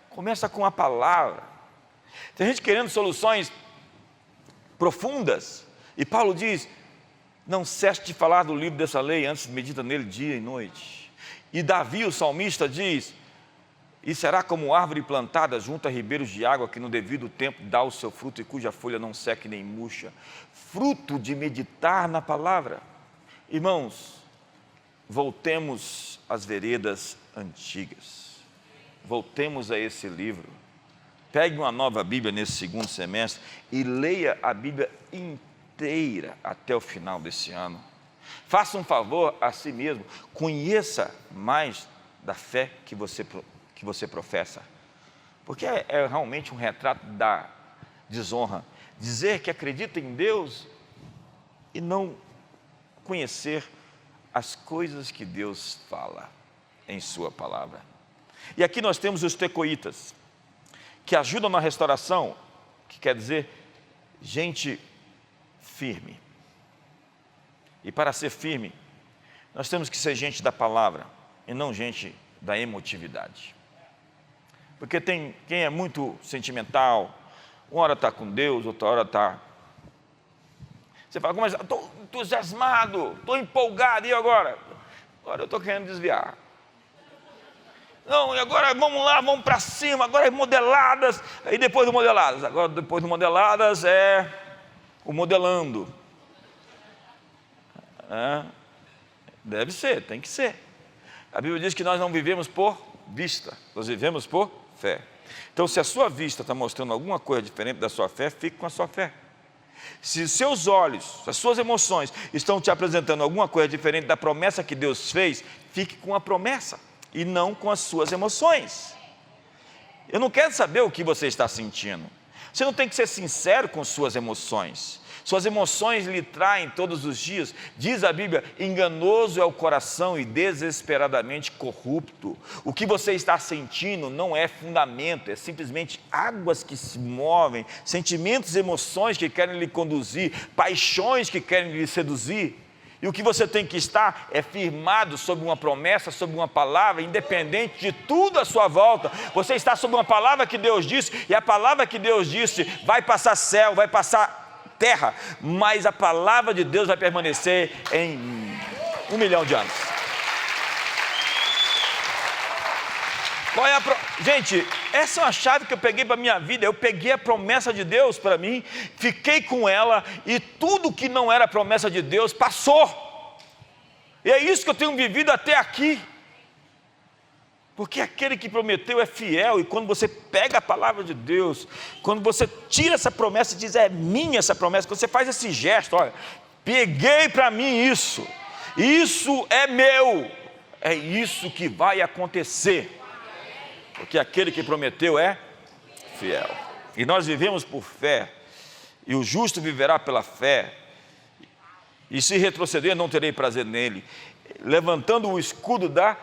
Começa com a palavra. Tem gente querendo soluções profundas, e Paulo diz: não cesse de falar do livro dessa lei, antes medita nele dia e noite. E Davi, o salmista, diz: e será como árvore plantada junto a ribeiros de água, que no devido tempo dá o seu fruto e cuja folha não seca nem murcha. Fruto de meditar na palavra. Irmãos, voltemos às veredas antigas. Voltemos a esse livro. Pegue uma nova Bíblia nesse segundo semestre e leia a Bíblia inteira até o final desse ano. Faça um favor a si mesmo, conheça mais da fé que você professa, porque é realmente um retrato da desonra, dizer que acredita em Deus e não conhecer as coisas que Deus fala em sua palavra. E aqui nós temos os tecoitas, que ajudam na restauração, que quer dizer gente firme. E para ser firme, nós temos que ser gente da palavra e não gente da emotividade. Porque tem quem é muito sentimental, uma hora está com Deus, outra hora está... Você fala: mas estou entusiasmado, estou empolgado, e agora? Agora eu estou querendo desviar. Não, e agora vamos lá, vamos para cima, agora é modeladas, aí depois do modeladas, agora depois do modeladas é o modelando. Deve ser, tem que ser. A Bíblia diz que nós não vivemos por vista, nós vivemos por fé. Então, se a sua vista está mostrando alguma coisa diferente da sua fé, fique com a sua fé. Se os seus olhos, as suas emoções estão te apresentando alguma coisa diferente da promessa que Deus fez, fique com a promessa e não com as suas emoções. Eu não quero saber o que você está sentindo. Você não tem que ser sincero com suas emoções. Suas emoções lhe traem todos os dias. Diz a Bíblia: enganoso é o coração e desesperadamente corrupto. O que você está sentindo não é fundamento, é simplesmente águas que se movem, sentimentos e emoções que querem lhe conduzir, paixões que querem lhe seduzir. E o que você tem que estar é firmado sobre uma promessa, sobre uma palavra, independente de tudo à sua volta. Você está sobre uma palavra que Deus disse, e a palavra que Deus disse vai passar céu, vai passar terra, mas a palavra de Deus vai permanecer em 1 milhão de anos. Gente, essa é uma chave que eu peguei para a minha vida. Eu peguei a promessa de Deus para mim, fiquei com ela, e tudo que não era promessa de Deus passou. E é isso que eu tenho vivido até aqui. Porque aquele que prometeu é fiel, e quando você pega a palavra de Deus, quando você tira essa promessa e diz: é minha essa promessa, quando você faz esse gesto, olha, peguei para mim isso é meu, é isso que vai acontecer, porque aquele que prometeu é fiel. E nós vivemos por fé, e o justo viverá pela fé, e se retroceder não terei prazer nele, levantando o escudo da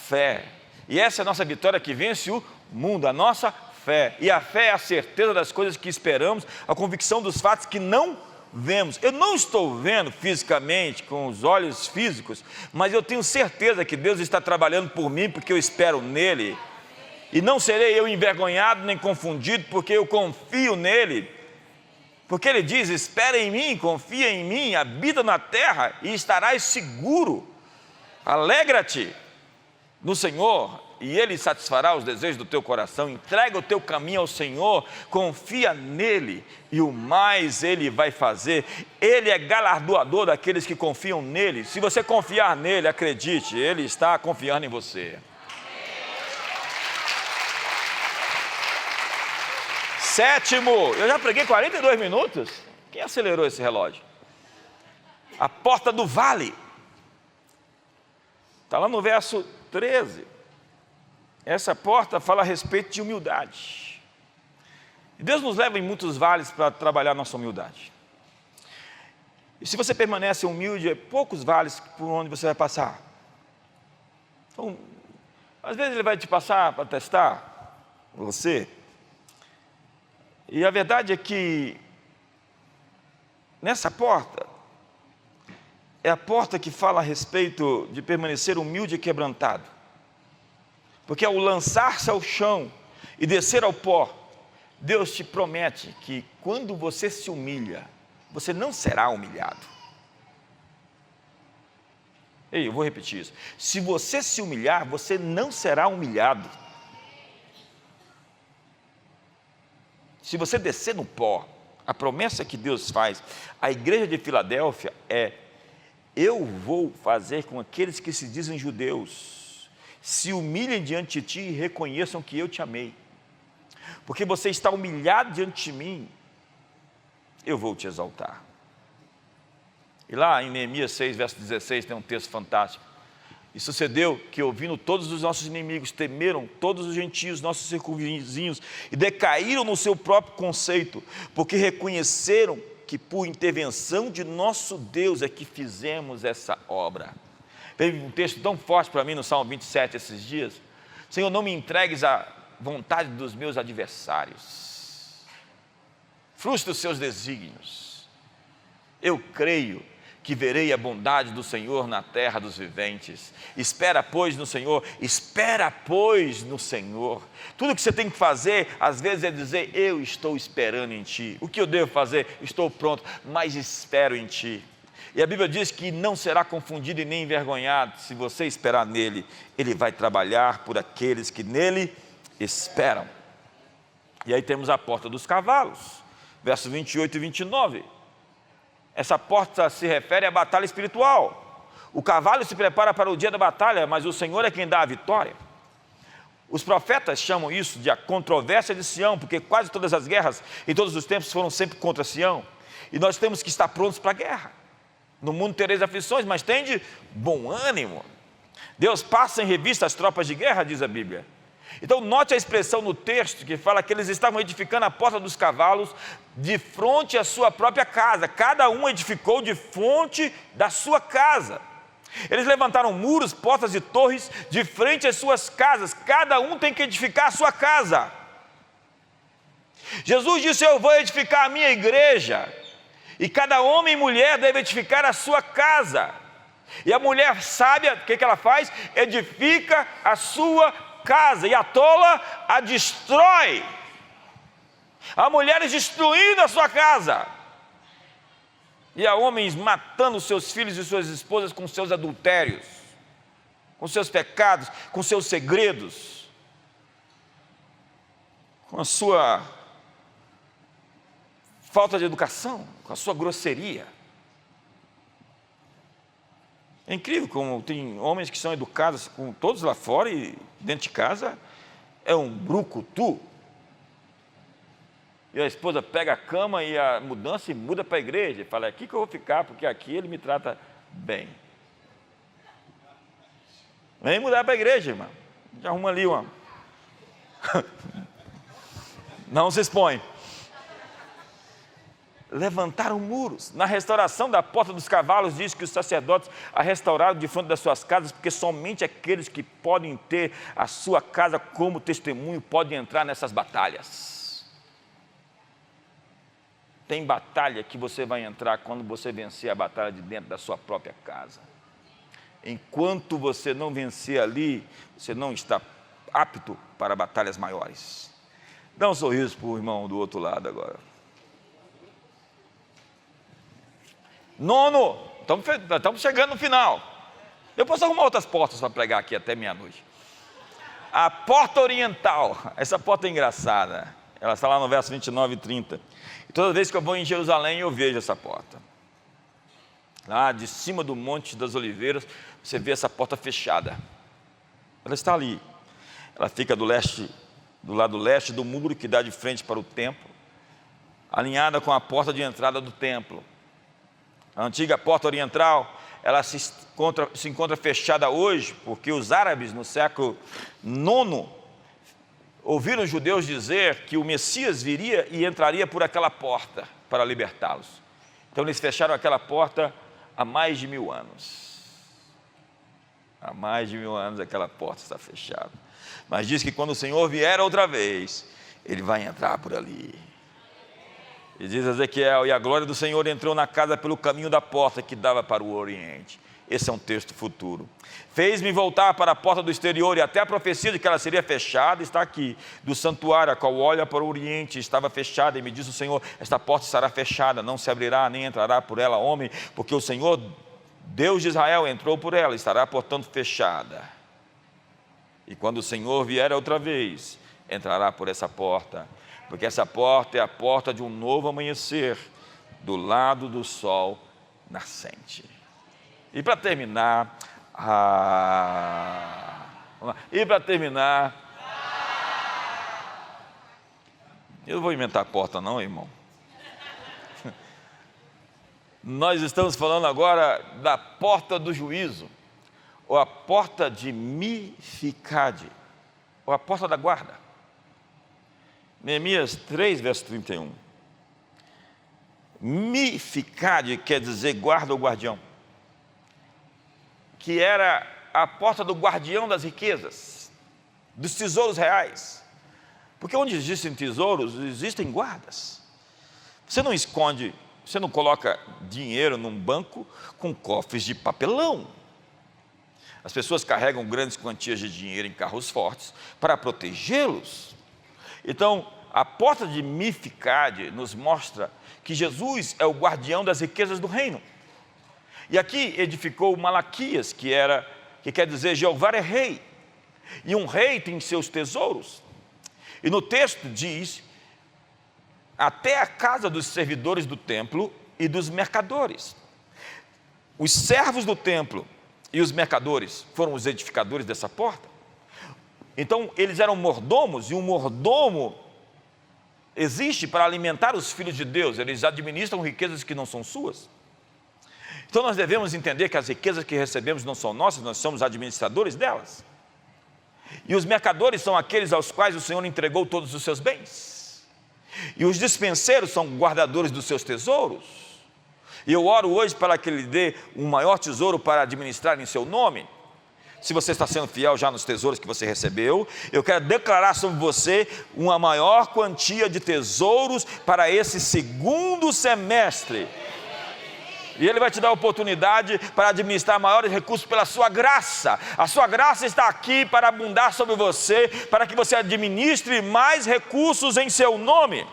fé. E essa é a nossa vitória que vence o mundo, a nossa fé. E a fé é a certeza das coisas que esperamos, a convicção dos fatos que não vemos. Eu não estou vendo fisicamente, com os olhos físicos, mas eu tenho certeza que Deus está trabalhando por mim, porque eu espero nele. E não serei eu envergonhado nem confundido, porque eu confio nele. Porque ele diz, espera em mim, confia em mim, habita na terra e estarás seguro. Alegra-te no Senhor e Ele satisfará os desejos do teu coração. Entrega o teu caminho ao Senhor, confia nele e o mais Ele vai fazer. Ele é galardoador daqueles que confiam nele. Se você confiar nele, acredite, Ele está confiando em você. Sétimo, eu já preguei 42 minutos. Quem acelerou esse relógio? A porta do vale. Está lá no verso 13. Essa porta fala a respeito de humildade. E Deus nos leva em muitos vales para trabalhar nossa humildade. E se você permanece humilde, é poucos vales por onde você vai passar. Então, às vezes Ele vai te passar para testar você. E a verdade é que nessa porta, é a porta que fala a respeito de permanecer humilde e quebrantado. Porque ao lançar-se ao chão e descer ao pó, Deus te promete que quando você se humilha, você não será humilhado. Ei, eu vou repetir isso. Se você se humilhar, você não será humilhado. Se você descer no pó, a promessa que Deus faz à igreja de Filadélfia é: eu vou fazer com aqueles que se dizem judeus, se humilhem diante de ti e reconheçam que eu te amei. Porque você está humilhado diante de mim, eu vou te exaltar. E lá em Neemias 6, verso 16, tem um texto fantástico. E sucedeu que, ouvindo todos os nossos inimigos, temeram todos os gentios, nossos circunvizinhos, e decaíram no seu próprio conceito, porque reconheceram que por intervenção de nosso Deus é que fizemos essa obra. Teve um texto tão forte para mim no Salmo 27 esses dias: Senhor, não me entregues à vontade dos meus adversários, frustra os seus desígnios. Eu creio que verei a bondade do Senhor na terra dos viventes. Espera, pois, no Senhor. Espera, pois, no Senhor. Tudo que você tem que fazer, às vezes, é dizer: eu estou esperando em Ti. O que eu devo fazer? Estou pronto, mas espero em Ti. E a Bíblia diz que não será confundido e nem envergonhado. Se você esperar nele, Ele vai trabalhar por aqueles que nele esperam. E aí temos a porta dos cavalos, versos 28 e 29. Essa porta se refere à batalha espiritual. O cavalo se prepara para o dia da batalha, mas o Senhor é quem dá a vitória. Os profetas chamam isso de a controvérsia de Sião, porque quase todas as guerras em todos os tempos foram sempre contra Sião. E nós temos que estar prontos para a guerra. No mundo tereis aflições, mas tende bom ânimo. Deus passa em revista as tropas de guerra, diz a Bíblia. Então note a expressão no texto que fala que eles estavam edificando a porta dos cavalos de frente à sua própria casa. Cada um edificou de frente da sua casa. Eles levantaram muros, portas e torres de frente às suas casas. Cada um tem que edificar a sua casa. Jesus disse: eu vou edificar a minha igreja. E cada homem e mulher deve edificar a sua casa. E a mulher sábia, o que ela faz? Edifica a sua casa, e a tola a destrói. Há mulheres destruindo a sua casa, e há homens matando seus filhos e suas esposas com seus adultérios, com seus pecados, com seus segredos, com a sua falta de educação, com a sua grosseria. É incrível como tem homens que são educados com todos lá fora e dentro de casa é um brucutu. E a esposa pega a cama e a mudança e muda para a igreja. E fala: é aqui que eu vou ficar, porque aqui ele me trata bem. Vem mudar para a igreja, irmão. Já arruma ali uma. Não se expõe. levantaram muros. Na restauração da porta dos cavalos, diz que os sacerdotes a restauraram de frente das suas casas, porque somente aqueles que podem ter a sua casa como testemunho podem entrar nessas batalhas. Tem batalha que você vai entrar quando você vencer a batalha de dentro da sua própria casa. Enquanto você não vencer ali, você não está apto para batalhas maiores. Dá um sorriso para o irmão do outro lado agora. Nono, estamos chegando no final. Eu posso arrumar outras portas para pregar aqui até meia-noite. A porta oriental, essa porta é engraçada. Ela está lá no verso 29 e 30. E toda vez que eu vou em Jerusalém, eu vejo essa porta. Lá de cima do Monte das Oliveiras, você vê essa porta fechada. Ela está ali. Ela fica do lado leste do muro que dá de frente para o templo, alinhada com a porta de entrada do templo. A antiga porta oriental, ela se encontra fechada hoje, porque os árabes no século IX ouviram os judeus dizer que o Messias viria e entraria por aquela porta para libertá-los. Então eles fecharam aquela porta há mais de 1000 anos. Há mais de 1000 anos aquela porta está fechada. Mas diz que quando o Senhor vier outra vez, Ele vai entrar por ali. E diz Ezequiel, e a glória do Senhor entrou na casa pelo caminho da porta que dava para o oriente. Esse é um texto futuro. Fez-me voltar para a porta do exterior, e até a profecia de que ela seria fechada está aqui, do santuário, a qual olha para o oriente, estava fechada, e me diz o Senhor, esta porta estará fechada, não se abrirá, nem entrará por ela homem, porque o Senhor, Deus de Israel, entrou por ela, estará portanto fechada. E quando o Senhor vier outra vez, entrará por essa porta, porque essa porta é a porta de um novo amanhecer, do lado do sol nascente. E para terminar, eu não vou inventar a porta não, irmão. Nós estamos falando agora da porta do juízo, ou a porta de Mificade, ou a porta da guarda. Neemias 3, verso 31. Mificade quer dizer guarda ou guardião, que era a porta do guardião das riquezas, dos tesouros reais. Porque onde existem tesouros, existem guardas. Você não esconde, você não coloca dinheiro num banco com cofres de papelão. As pessoas carregam grandes quantias de dinheiro em carros fortes para protegê-los. Então, a porta de Mificade nos mostra que Jesus é o guardião das riquezas do reino. E aqui edificou Malaquias, que quer dizer Jeová é rei. E um rei tem seus tesouros. E no texto diz, até a casa dos servidores do templo e dos mercadores. Os servos do templo e os mercadores foram os edificadores dessa porta. Então eles eram mordomos, e um mordomo existe para alimentar os filhos de Deus. Eles administram riquezas que não são suas. Então nós devemos entender que as riquezas que recebemos não são nossas, nós somos administradores delas. E os mercadores são aqueles aos quais o Senhor entregou todos os seus bens. E os dispenseiros são guardadores dos seus tesouros. E eu oro hoje para que Ele dê um maior tesouro para administrar em seu nome. Se você está sendo fiel já nos tesouros que você recebeu, eu quero declarar sobre você uma maior quantia de tesouros para esse segundo semestre. E Ele vai te dar a oportunidade para administrar maiores recursos pela sua graça. A sua graça está aqui para abundar sobre você, para que você administre mais recursos em seu nome.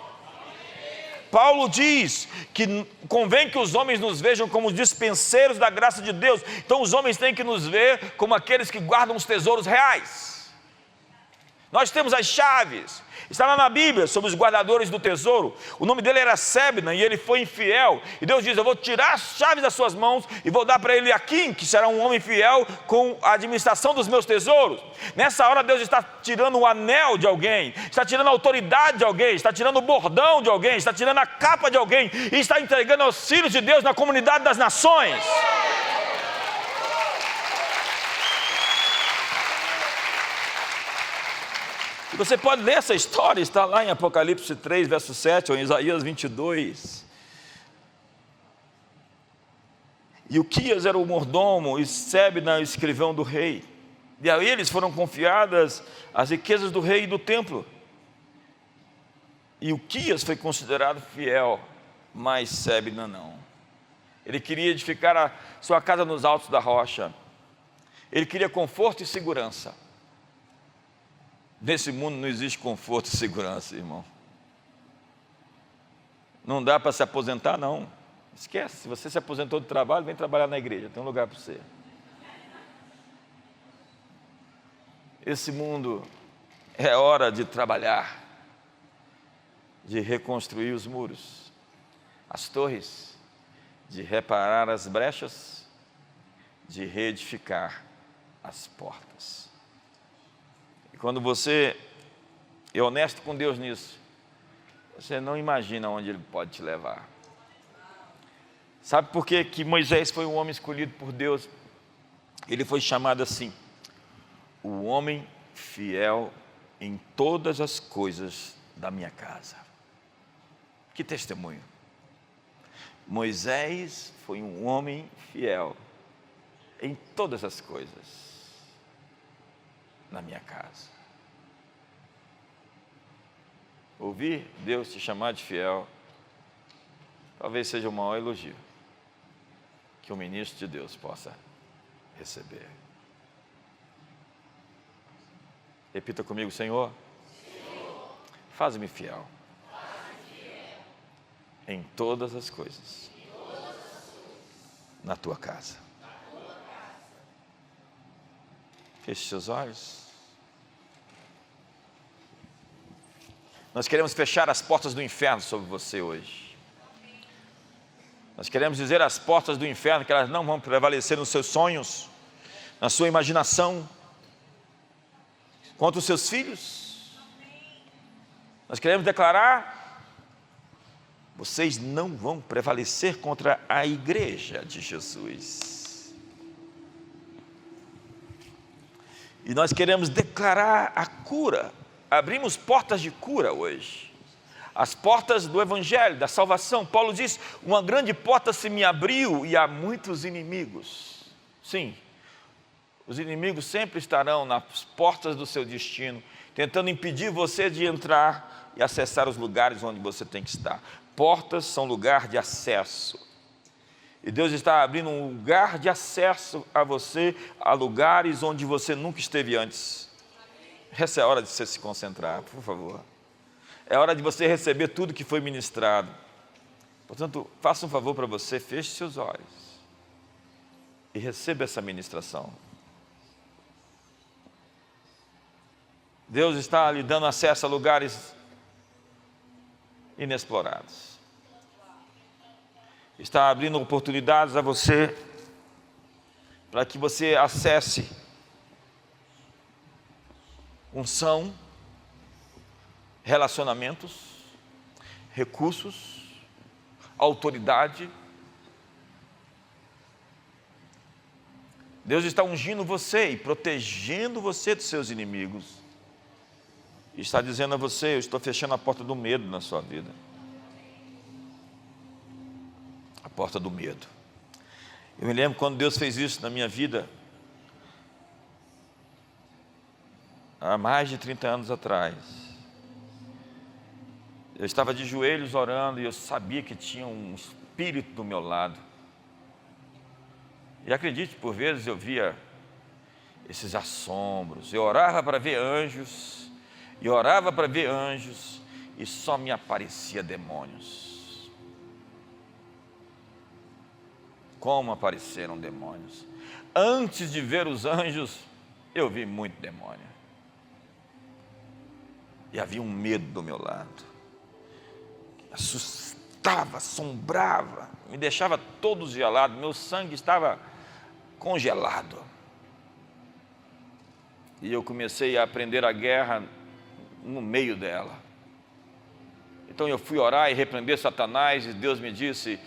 Paulo diz que convém que os homens nos vejam como dispenseiros da graça de Deus. Então os homens têm que nos ver como aqueles que guardam os tesouros reais. Nós temos as chaves. Está lá na Bíblia sobre os guardadores do tesouro. O nome dele era Sebna e ele foi infiel. E Deus diz, eu vou tirar as chaves das suas mãos e vou dar para ele Aquim, que será um homem fiel com a administração dos meus tesouros. Nessa hora Deus está tirando o anel de alguém, está tirando a autoridade de alguém, está tirando o bordão de alguém, está tirando a capa de alguém e está entregando aos filhos de Deus na comunidade das nações. E você pode ler essa história, está lá em Apocalipse 3, verso 7, ou em Isaías 22. E Uquias era o mordomo e Sebna o escrivão do rei. E a eles foram confiadas as riquezas do rei e do templo. E Uquias foi considerado fiel, mas Sebna não. Ele queria edificar a sua casa nos altos da rocha. Ele queria conforto e segurança. Nesse mundo não existe conforto e segurança, irmão. Não dá para se aposentar, não. Esquece, se você se aposentou do trabalho, vem trabalhar na igreja, tem um lugar para você. Esse mundo é hora de trabalhar, de reconstruir os muros, as torres, de reparar as brechas, de reedificar as portas. E quando você é honesto com Deus nisso, você não imagina onde Ele pode te levar. Sabe por que Moisés foi um homem escolhido por Deus? Ele foi chamado assim, o homem fiel em todas as coisas da minha casa. Que testemunho! Moisés foi um homem fiel em todas as coisas na minha casa. Ouvir Deus te chamar de fiel, talvez seja o maior elogio que um ministro de Deus possa receber. Repita comigo, Senhor, faz-me fiel em todas as coisas na tua casa. Feche seus olhos. Nós queremos fechar as portas do inferno sobre você hoje. Nós queremos dizer às portas do inferno que elas não vão prevalecer nos seus sonhos, na sua imaginação, contra os seus filhos. Nós queremos declarar: vocês não vão prevalecer contra a igreja de Jesus. E nós queremos declarar a cura. Abrimos portas de cura hoje. As portas do Evangelho, da salvação. Paulo diz, uma grande porta se me abriu e há muitos inimigos. Sim, os inimigos sempre estarão nas portas do seu destino, tentando impedir você de entrar e acessar os lugares onde você tem que estar. Portas são lugar de acesso. E Deus está abrindo um lugar de acesso a você, a lugares onde você nunca esteve antes. Essa é a hora de você se concentrar, por favor. É hora de você receber tudo que foi ministrado. Portanto, faça um favor para você, feche seus olhos e receba essa ministração. Deus está lhe dando acesso a lugares inexplorados. Está abrindo oportunidades a você para que você acesse unção, relacionamentos, recursos, autoridade. Deus está ungindo você e protegendo você dos seus inimigos. E está dizendo a você, eu estou fechando a porta do medo na sua vida. A porta do medo. Eu me lembro quando Deus fez isso na minha vida, há mais de 30 anos atrás. Eu estava de joelhos orando e eu sabia que tinha um espírito do meu lado. E acredite, por vezes eu via esses assombros. Eu orava para ver anjos, e orava para ver anjos, e só me aparecia demônios. Como apareceram demônios? Antes de ver os anjos, eu vi muito demônio. E havia um medo do meu lado. Assustava, assombrava, me deixava todo gelado, meu sangue estava congelado. E eu comecei a aprender a guerra no meio dela. Então eu fui orar e repreender Satanás, e Deus me disse,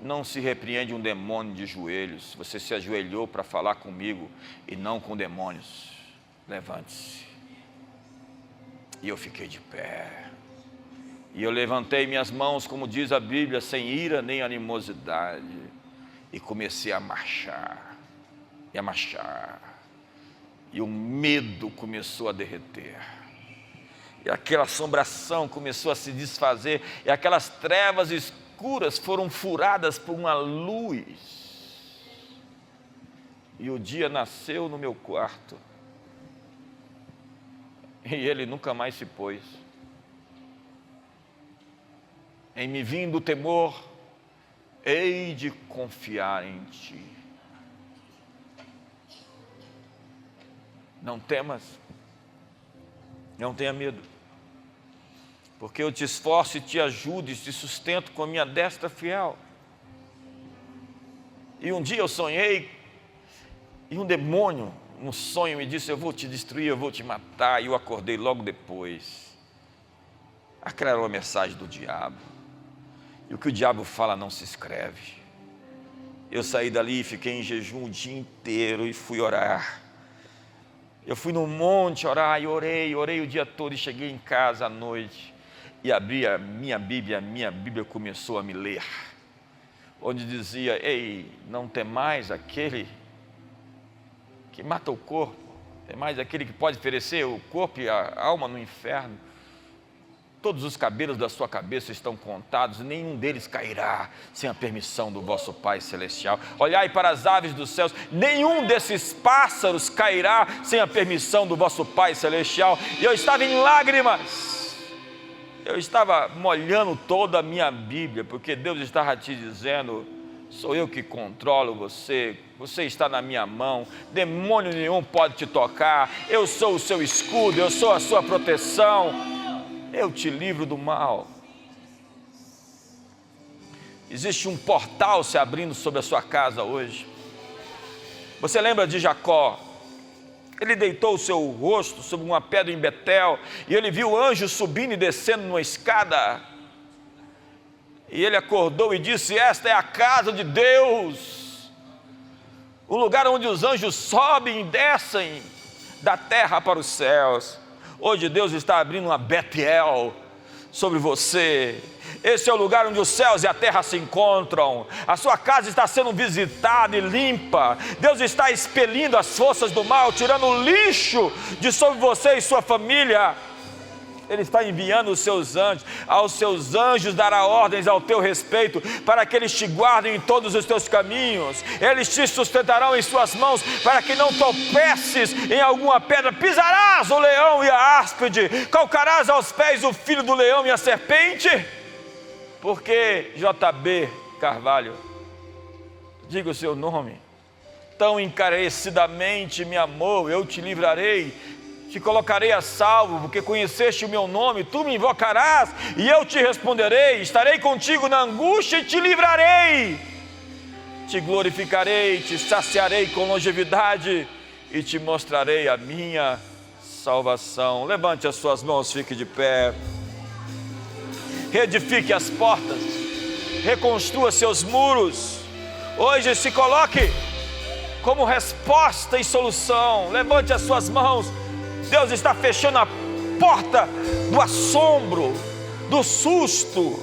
não se repreende um demônio de joelhos, você se ajoelhou para falar comigo e não com demônios, levante-se. E eu fiquei de pé. E eu levantei minhas mãos, como diz a Bíblia, sem ira nem animosidade. E comecei a marchar, e a marchar. E o medo começou a derreter. E aquela assombração começou a se desfazer. E aquelas trevas escuras foram furadas por uma luz. E o dia nasceu no meu quarto. E ele nunca mais se pôs. Em me vindo o temor, hei de confiar em ti. Não temas, não tenha medo, porque eu te esforço e te ajudo e te sustento com a minha destra fiel. E um dia eu sonhei, e um demônio no sonho me disse: eu vou te destruir, eu vou te matar. E eu acordei logo depois. Aquela era uma mensagem do diabo. E o que o diabo fala não se escreve. Eu saí dali e fiquei em jejum o dia inteiro e fui orar. Eu fui no monte orar e orei o dia todo, e cheguei em casa à noite e abri a minha Bíblia começou a me ler, onde dizia: ei, não tem mais aquele que mata o corpo, tem mais aquele que pode oferecer o corpo e a alma no inferno. Todos os cabelos da sua cabeça estão contados, nenhum deles cairá sem a permissão do vosso Pai Celestial. Olhai para as aves dos céus, nenhum desses pássaros cairá sem a permissão do vosso Pai Celestial. E eu estava em lágrimas, eu estava molhando toda a minha Bíblia, porque Deus estava te dizendo: sou eu que controlo você, você está na minha mão, demônio nenhum pode te tocar, eu sou o seu escudo, eu sou a sua proteção. Eu te livro do mal. Existe um portal se abrindo sobre a sua casa hoje. Você lembra de Jacó? Ele deitou o seu rosto sobre uma pedra em Betel, e ele viu anjos subindo e descendo numa escada. E ele acordou e disse: esta é a casa de Deus, o lugar onde os anjos sobem e descem da terra para os céus. Hoje Deus está abrindo uma Betel sobre você. Esse é o lugar onde os céus e a terra se encontram. A sua casa está sendo visitada e limpa. Deus está expelindo as forças do mal, tirando o lixo de sobre você e sua família. Ele está enviando os seus anjos. Aos seus anjos dará ordens ao teu respeito, para que eles te guardem em todos os teus caminhos. Eles te sustentarão em suas mãos, para que não tropeces em alguma pedra. Pisarás o leão e a áspide, calcarás aos pés o filho do leão e a serpente. Porque JB Carvalho, diga o seu nome, tão encarecidamente me amou, eu te livrarei, te colocarei a salvo, porque conheceste o meu nome. Tu me invocarás e eu te responderei. Estarei contigo na angústia e te livrarei. Te glorificarei, te saciarei com longevidade e te mostrarei a minha salvação. Levante as suas mãos, fique de pé. Reedifique as portas, reconstrua seus muros. Hoje se coloque como resposta e solução. Levante as suas mãos. Deus está fechando a porta do assombro, do susto,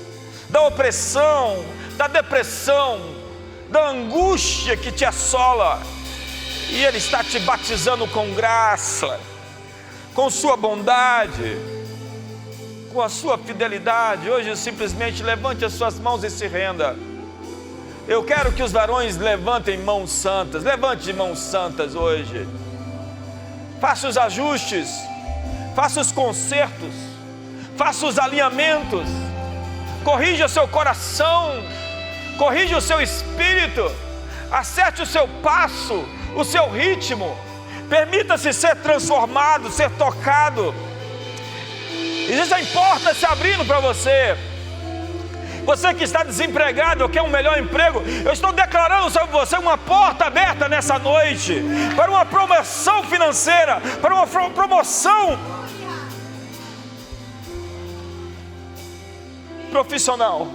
da opressão, da depressão, da angústia que te assola. E Ele está te batizando com graça, com sua bondade, com a sua fidelidade. Hoje simplesmente levante as suas mãos e se renda. Eu quero que os varões levantem mãos santas. Levante mãos santas hoje. Faça os ajustes, faça os consertos, faça os alinhamentos, corrija o seu coração, corrija o seu espírito, acerte o seu passo, o seu ritmo, permita-se ser transformado, ser tocado. Existem portas se abrindo para você. Você que está desempregado ou quer um melhor emprego, eu estou declarando sobre você uma porta aberta nessa noite, para uma promoção financeira, para uma promoção profissional,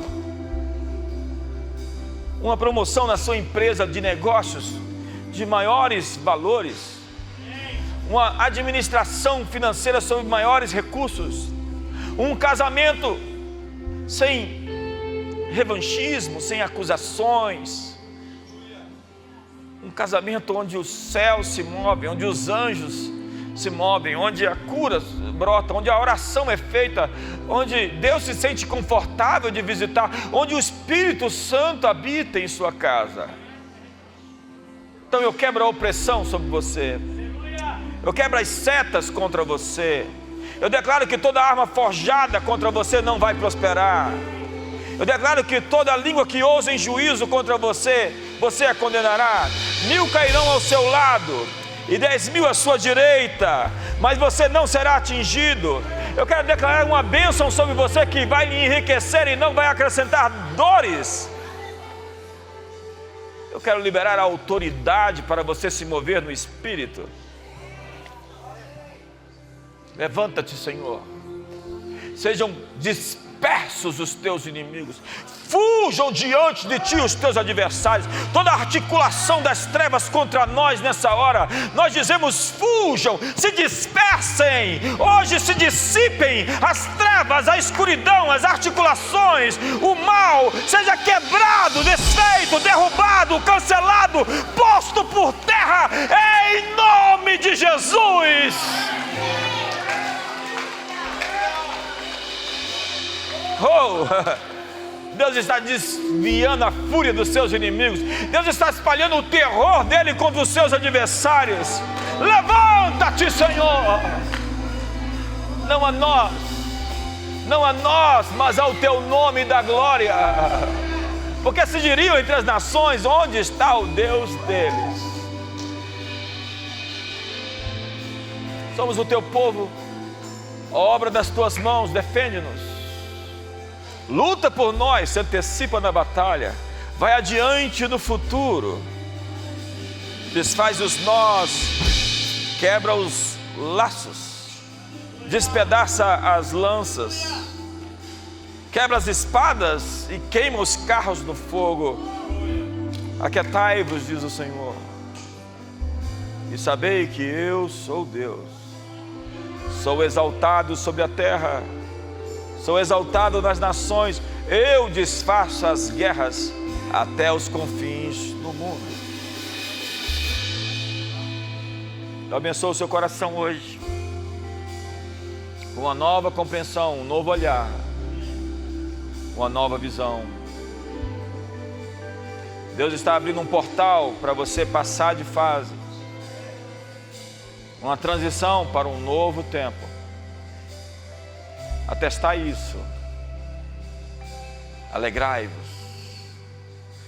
uma promoção na sua empresa de negócios de maiores valores, uma administração financeira sobre maiores recursos, um casamento sem revanchismo, sem acusações, Um casamento onde o céu se move, onde os anjos se movem, onde a cura brota, onde a oração é feita, onde Deus se sente confortável de visitar, onde o Espírito Santo habita em sua casa. Então eu quebro a opressão sobre você, eu quebro as setas contra você, eu declaro que toda arma forjada contra você não vai prosperar. Eu declaro que toda língua que ousa em juízo contra você, você a condenará. 1000 cairão ao seu lado e 10.000 à sua direita, mas você não será atingido. Eu quero declarar uma bênção sobre você que vai lhe enriquecer e não vai acrescentar dores. Eu quero liberar a autoridade para você se mover no Espírito. Levanta-te, Senhor. Sejam dispersos os teus inimigos, fujam diante de ti os teus adversários. Toda articulação das trevas contra nós nessa hora, nós dizemos: fujam, se dispersem, hoje se dissipem as trevas, a escuridão, as articulações, o mal seja quebrado, desfeito, derrubado, cancelado, posto por terra, em nome de Jesus. Oh, Deus está desviando a fúria dos seus inimigos. Deus está espalhando o terror dele contra os seus adversários. Levanta-te, Senhor. Não a nós, não a nós, mas ao teu nome da glória. Porque se diriam entre as nações: onde está o Deus deles? Somos o teu povo, a obra das tuas mãos, defende-nos. Luta por nós, se antecipa na batalha, vai adiante no futuro, desfaz os nós, quebra os laços, despedaça as lanças, quebra as espadas e queima os carros no fogo. Aquietai-vos, diz o Senhor, e sabei que eu sou Deus. Sou exaltado sobre a terra, sou exaltado nas nações, eu desfaço as guerras até os confins do mundo. Eu abençoo o seu coração hoje, com uma nova compreensão, um novo olhar, uma nova visão. Deus está abrindo um portal para você passar de fase, uma transição para um novo tempo. Atestai isso. Alegrai-vos.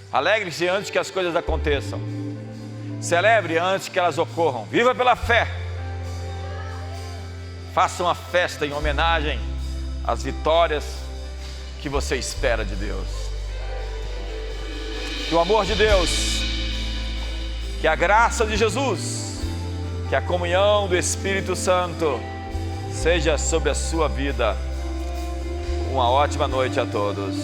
Alegre-se antes que as coisas aconteçam. Celebre antes que elas ocorram. Viva pela fé. Faça uma festa em homenagem às vitórias que você espera de Deus. Que o amor de Deus, que a graça de Jesus, que a comunhão do Espírito Santo seja sobre a sua vida. Uma ótima noite a todos.